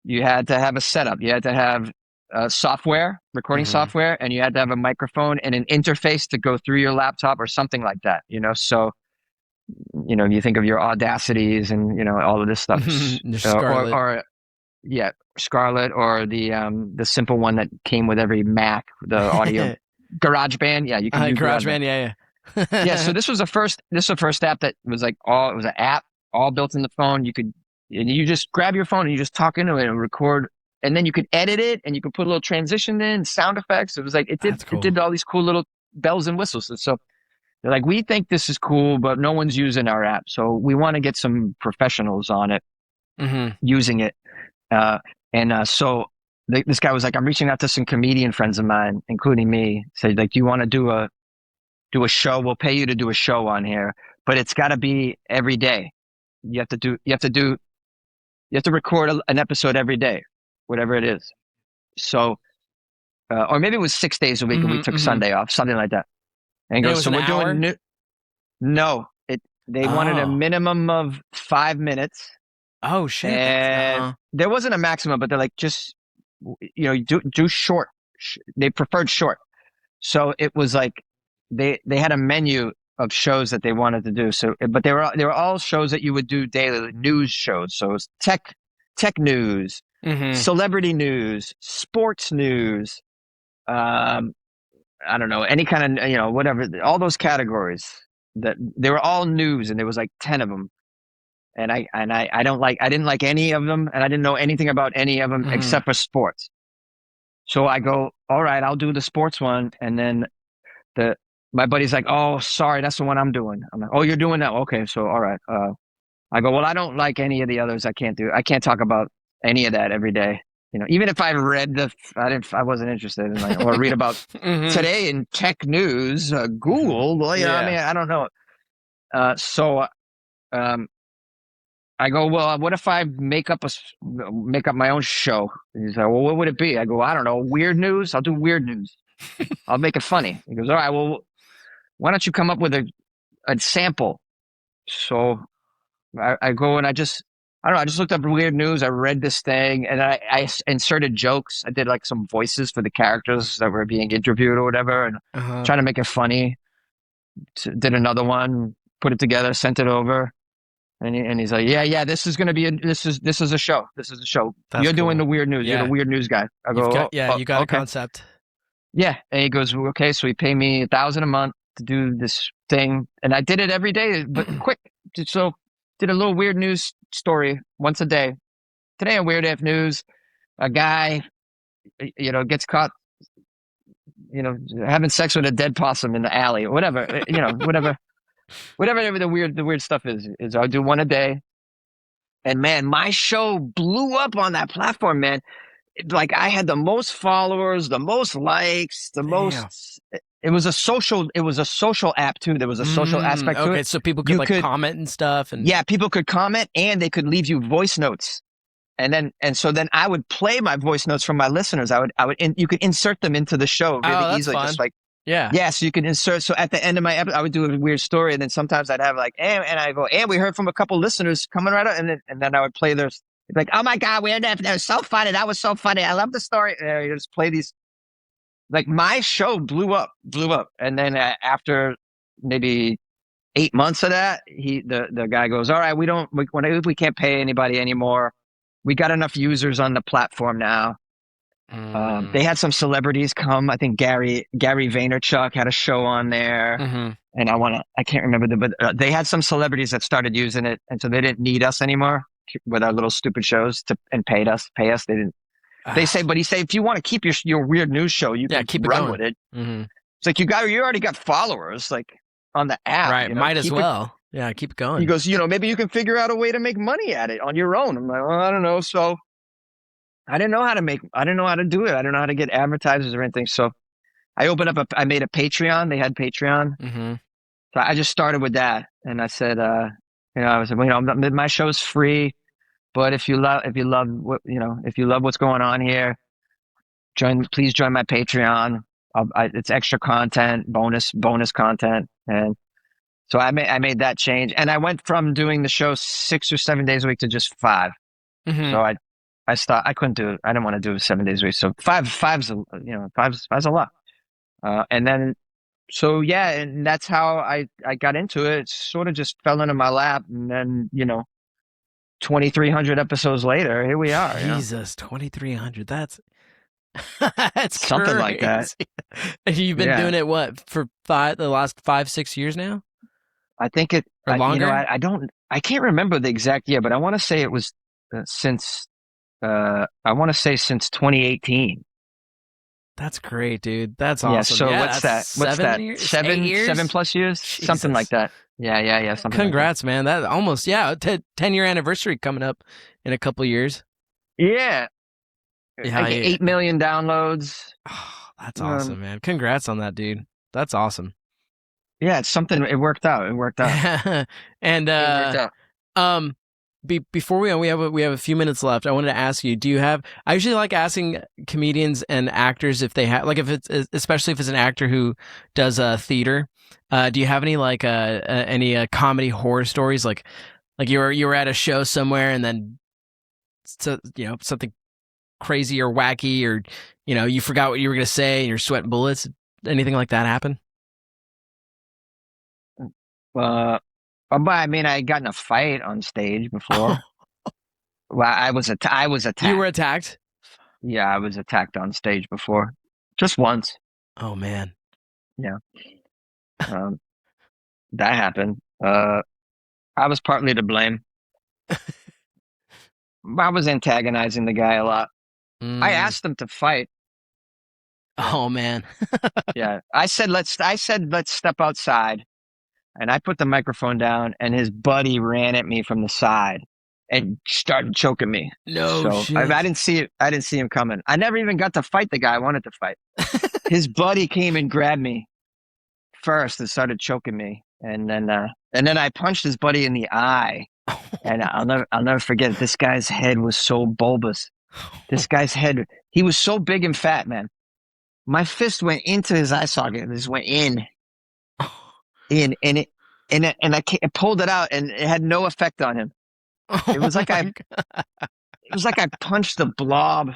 You had to have a setup. You had to have recording software, and you had to have a microphone and an interface to go through your laptop or something like that. So, you think of your Audacities and, all of this stuff. Scarlett. Scarlett, or the simple one that came with every Mac, the audio GarageBand. Yeah, you can use GarageBand. Yeah. Yeah, so this was the first app that was like it was an app all built in the phone. You just grab your phone and you just talk into it and record, and then you could edit it and you could put a little transition in, sound effects. It was like it did all these cool little bells and whistles. And so they're like, we think this is cool, but no one's using our app, so we want to get some professionals on it using it. So this guy was like, I'm reaching out to some comedian friends of mine, including me. Said, like, do you want to do a show? We'll pay you to do a show on here, but it's got to be every day. You have to record an episode every day, whatever it is. So, or maybe it was 6 days a week and we took Sunday off, something like that. And he goes, so we're doing they wanted a minimum of 5 minutes. Oh shit. And there wasn't a maximum, but they're like, just, do short. They preferred short. So it was like, they had a menu of shows that they wanted to do. So, but they were all shows that you would do daily, news shows. So it was tech news, celebrity news, sports news. I don't know, any kind of, whatever, all those categories, that they were all news, and there was like 10 of them. And I didn't like any of them, and I didn't know anything about any of them except for sports. So I go, all right, I'll do the sports one. And then my buddy's like, oh, sorry, that's the one I'm doing. I'm like, oh, you're doing that? Okay. So, all right. I go, well, I don't like any of the others. I can't talk about any of that every day. Even if I read I wasn't interested in, like, or read about today in tech news, Google. Well, I mean, I don't know. So I go, well, what if I make up my own show? And he's like, well, what would it be? I go, I don't know, weird news. I'll do weird news. I'll make it funny. He goes, all right, well, why don't you come up with a sample? So I go and I just looked up weird news. I read this thing and I inserted jokes. I did like some voices for the characters that were being interviewed or whatever, and trying to make it funny. Did another one, put it together, sent it over. And he's like, yeah, this is going to be this is a show. This is a show. You're doing the weird news. Yeah. You're the weird news guy. I go, you got a okay. concept. Yeah. And he goes, okay, so he paid me $1,000 a month to do this thing. And I did it every day, but quick. So did a little weird news story once a day. Today on Weird AF News, a guy, gets caught, having sex with a dead possum in the alley or whatever, whatever the weird stuff is I'll do one a day. And man, my show blew up on that platform, man. Like, I had the most followers, the most likes, it was a social app too. There was a social aspect to it. Okay, so people could comment and stuff, and people could comment, and they could leave you voice notes. so then I would play my voice notes from my listeners. You could insert them into the show really easily. Fun. Just like, yeah. So you can insert. So at the end of my episode, I would do a weird story. And then sometimes I'd have like, and I go, and we heard from a couple listeners coming right up. And then I would play their, like, oh my God, that was so funny. That was so funny. I love the story. And you just play these. Like my show blew up. And then after maybe 8 months of that, the guy goes, all right, we can't pay anybody anymore. We got enough users on the platform now. They had some celebrities come. I think Gary Vaynerchuk had a show on there, and I can't remember but they had some celebrities that started using it, and so they didn't need us anymore with our little stupid shows and pay us. They didn't. He said, if you want to keep your weird news show, you can keep run going with it. It's like you already got followers like on the app, right? Might as well. Yeah, keep it going. He goes, maybe you can figure out a way to make money at it on your own. I'm like, well, I don't know. So I didn't know how to do it. I don't know how to get advertisers or anything. So I I made a Patreon. They had Patreon. So I just started with that. And I said, my show's free, but if you love what's going on here, please join my Patreon. It's extra content, bonus content. And so I made that change, and I went from doing the show 6 or 7 days a week to just 5. So I stopped. I couldn't do it. I didn't want to do it 7 days a week. So five's a lot. And then, so yeah, and that's how I got into it. It sort of just fell into my lap, and then 2,300 episodes later, here we are. Jesus, 2,300. That's something crazy. like that. You've been doing it for the last 5-6 years now? I think it or longer. I can't remember the exact year, but I want to say it was since 2018. That's great, dude. That's awesome. Yeah. So what's that? 7 years? 7+ years? Jesus. Something like that. Yeah. Congrats, man. That almost 10-year anniversary coming up in a couple years. Yeah. 8 million downloads. Oh, that's awesome, man. Congrats on that, dude. That's awesome. Yeah, it's something. It worked out. And before we have a few minutes left, I wanted to ask you: I usually like asking comedians and actors if they have, like, especially if it's an actor who does theater. Do you have any any comedy horror stories? Like you were at a show somewhere and then something crazy or wacky, or you forgot what you were going to say and you're sweating bullets. Anything like that happen? But I mean, I got in a fight on stage before. Well, I was attacked. You were attacked? Yeah, I was attacked on stage before, just once. Oh man. Yeah. That happened. I was partly to blame. I was antagonizing the guy a lot. I asked him to fight. Oh man. Yeah. I said let's step outside. And I put the microphone down, and his buddy ran at me from the side and started choking me. No shit. I didn't see it. I didn't see him coming. I never even got to fight the guy I wanted to fight. His buddy came and grabbed me first and started choking me, and then I punched his buddy in the eye. And I'll never forget it. This guy's head was so bulbous. This guy's head, he was so big and fat, man. My fist went into his eye socket. This went in. And I pulled it out, and it had no effect on him. It was like I punched the blob.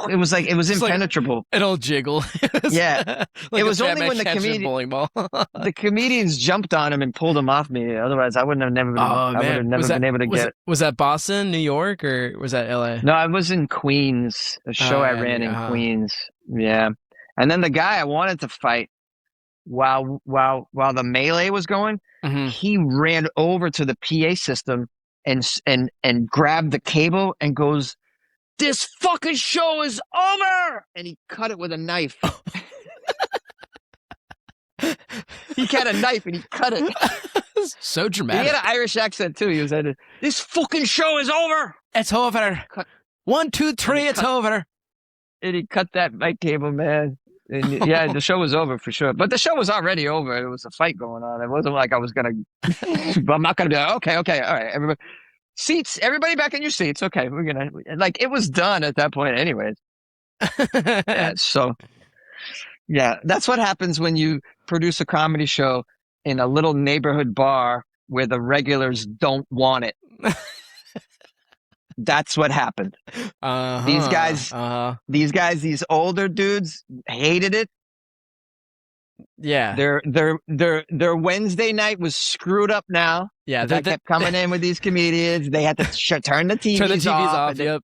It was impenetrable. Like an old jiggle. Yeah, it was only when the comedians jumped on him and pulled him off me. Otherwise, I would have never been able to get it. Was that Boston, New York, or was that LA? No, I was in Queens. A show I ran in Queens. Yeah, and then the guy I wanted to fight, while the melee was going, he ran over to the PA system and grabbed the cable and goes, "This fucking show is over!" And he cut it with a knife. He had a knife and he cut it. So dramatic. He had an Irish accent too. He was like, "This fucking show is over. It's over. 1, 2, 3, it's over." And he cut that mic cable, man. And yeah, the show was over for sure. But the show was already over. There was a fight going on. It wasn't like I was going to, but I'm not going to be like, okay, all right, everybody. seats, everybody back in your seats. Okay, we're gonna it was done at that point, anyways. Yeah, so yeah, that's what happens when you produce a comedy show in a little neighborhood bar where the regulars don't want it. That's what happened. These older dudes hated it. Yeah. Their Wednesday night was screwed up now. Yeah. They kept coming in with these comedians. They had to turn the TVs off. Yep.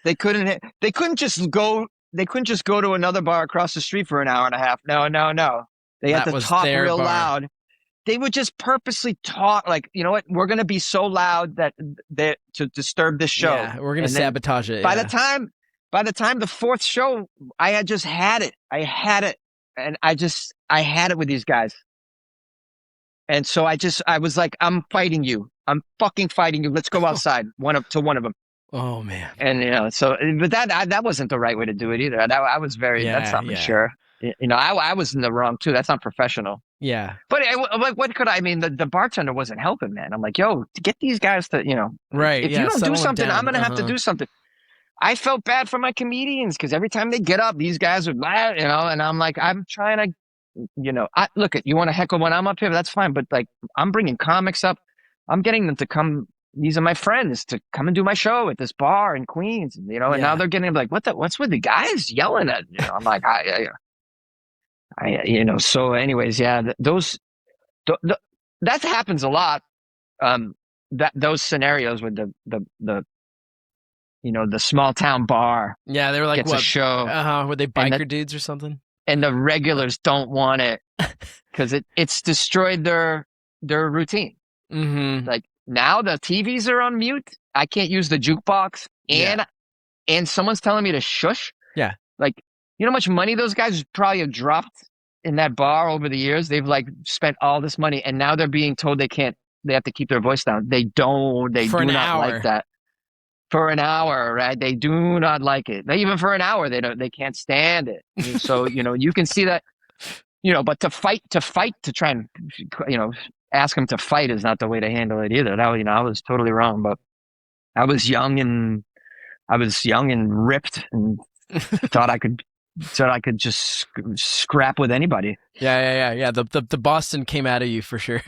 They couldn't just go to another bar across the street for an hour and a half. No. They had to talk real loud. They would just purposely talk like, you know what? We're going to be so loud that to disturb this show. Yeah, we're going to sabotage it. By the time the fourth show, I had just had it. I had it. And I had it with these guys. And so I was like, I'm fighting you. I'm fucking fighting you. Let's go outside. One of them. Oh man. And but that wasn't the right way to do it either. I was that's not mature. I was in the wrong too. That's not professional. Yeah. But what could I mean? The bartender wasn't helping, man. I'm like, yo, to get these guys to, right. If you don't do something, I'm going to have to do something. I felt bad for my comedians because every time they get up, these guys would laugh, and I'm like, I'm trying to, look at, you want to heckle when I'm up here, that's fine. But like, I'm bringing comics up. I'm getting them to come. These are my friends to come and do my show at this bar in Queens, and now they're getting like, what's with the guys yelling at, I'm like, so anyways, yeah, that happens a lot. Those scenarios with the small town bar. Yeah, they were like, what? A show. Were they biker dudes or something? And the regulars don't want it because it's destroyed their routine. Mm-hmm. Like now the TVs are on mute. I can't use the jukebox, and someone's telling me to shush. Yeah, like you know how much money those guys probably have dropped in that bar over the years. They've like spent all this money, and now they're being told they can't. They have to keep their voice down. They don't. They do not like that. For an hour, right? They do not like it. Even for an hour, they can't stand it. And so, you can see that, but to try and, ask them to fight is not the way to handle it either. That, I was totally wrong, but I was young and ripped and thought I could just scrap with anybody. Yeah. The Boston came out of you for sure.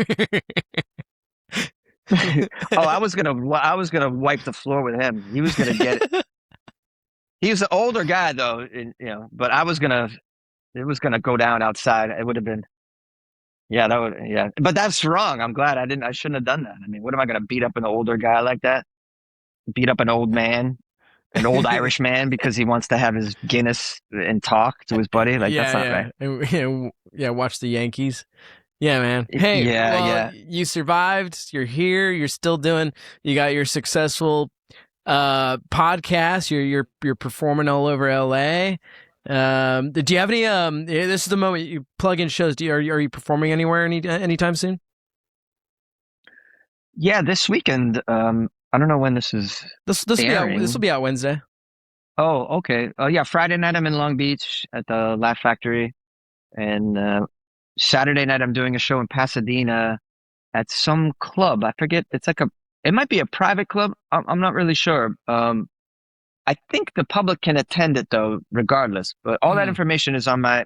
I was gonna wipe the floor with him. He was gonna get it. He was an older guy though, but it was gonna go down outside. It would have been, But that's wrong. I'm glad I shouldn't have done that. I mean, what am I gonna beat up an older guy like that? Beat up an old man, an old Irish man because he wants to have his Guinness and talk to his buddy? Like that's not right. Yeah, watch the Yankees. Yeah, man. Hey, you survived. You're here. You're still doing. You got your successful podcast. You're performing all over LA. Do you have any? This is the moment you plug in shows. Are you performing anywhere anytime soon? Yeah, this weekend. I don't know when this is. This will be out Wednesday. Oh, okay. Yeah, Friday night I'm in Long Beach at the Laugh Factory, and Saturday night I'm doing a show in Pasadena at some club. I forget. It might be a private club. I'm not really sure. I think the public can attend it though, regardless. But all that information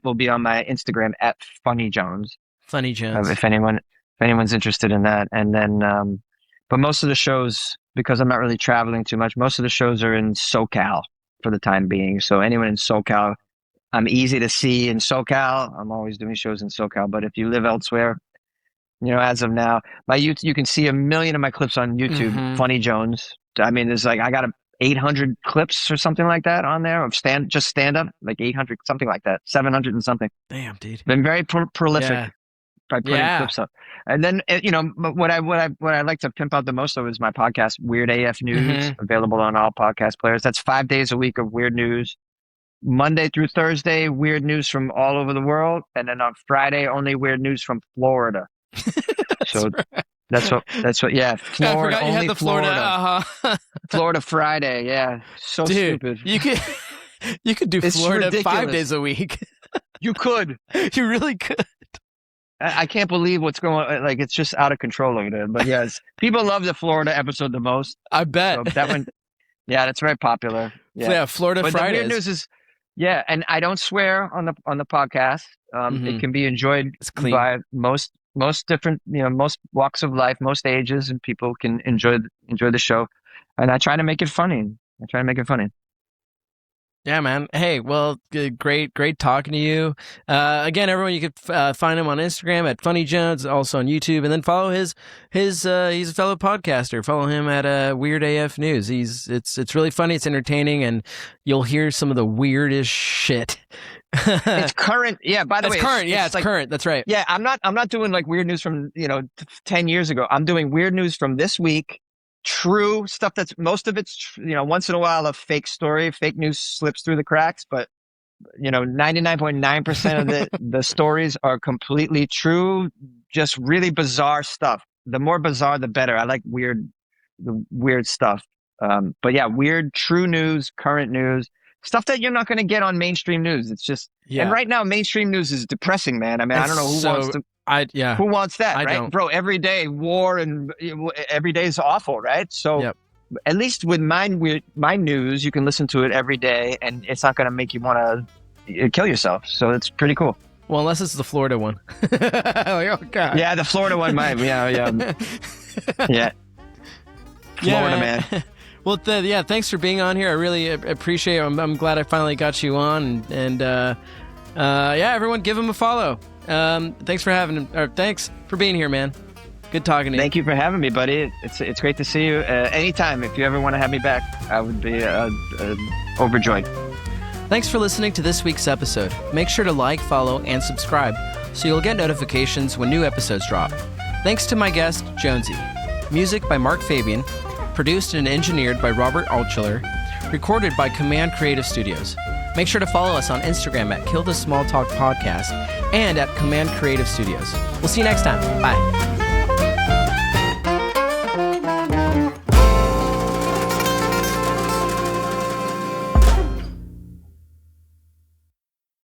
will be on my Instagram at Funny Jones. Funny Jones. If anyone's interested in that, and then, but most of the shows, because I'm not really traveling too much, most of the shows are in SoCal for the time being. So anyone in SoCal. I'm easy to see in SoCal. I'm always doing shows in SoCal. But if you live elsewhere, as of now, you can see 1 million of my clips on YouTube. Mm-hmm. Funny Jones. I mean, there's I got 800 clips or something like that on there of stand up, like 800, something like that, 700 and something. Damn, dude. Been very prolific by putting clips up. And then, what I like to pimp out the most of is my podcast, Weird AF News, available on all podcast players. That's 5 days a week of weird news. Monday through Thursday, weird news from all over the world, and then on Friday, only weird news from Florida. That's what. Yeah, I Florida. forgot you had the Florida. Florida Friday. Yeah, so dude, stupid. You could do Florida ridiculous. 5 days a week. You could. You really could. I can't believe what's going on. Like, it's just out of control over there. But yes, people love the Florida episode the most. I bet. So that one, yeah, that's very popular. Yeah, Florida but Fridays. The weird news is, yeah, and I don't swear on the podcast. It can be enjoyed by most different, most walks of life, most ages, and people can enjoy the show. And I try to make it funny. Yeah, man. Hey, well, great talking to you. Again, everyone, you could find him on Instagram at Funny Jones, also on YouTube, and then follow his. He's a fellow podcaster. Follow him at Weird AF News. It's really funny. It's entertaining, and you'll hear some of the weirdest shit. It's current. Yeah. By the way, it's like, current. That's right. Yeah, I'm not doing like weird news from 10 years ago. I'm doing weird news from this week. True stuff that's most of it's once in a while a fake story, fake news slips through the cracks, but 99.9% of the stories are completely true. Just really bizarre stuff. The more bizarre, the better. I like the weird stuff. But yeah, weird, true news, current news, stuff that you're not going to get on mainstream news. It's just, and right now mainstream news is depressing, man. I mean, I don't know who wants to. Who wants that, right? Don't. Bro, every day war and every day is awful, right? So at least with my news, you can listen to it every day and it's not going to make you want to kill yourself. So it's pretty cool. Well, unless it's the Florida one. Oh, God. Yeah, the Florida one might. Yeah. Florida, man. Well, thanks for being on here. I really appreciate it. I'm glad I finally got you on. And everyone give him a follow. Thanks for being here, man. Good talking to you. Thank you for having me, buddy. It's great to see you. Anytime, if you ever want to have me back, I would be overjoyed. Thanks for listening to this week's episode. Make sure to like, follow, and subscribe so you'll get notifications when new episodes drop. Thanks to my guest, Jonesy. Music by Mark Fabian. Produced and engineered by Robert Altschuler. Recorded by Command Creative Studios. Make sure to follow us on Instagram at Kill the Small Talk Podcast and at Command Creative Studios. We'll see you next time. Bye.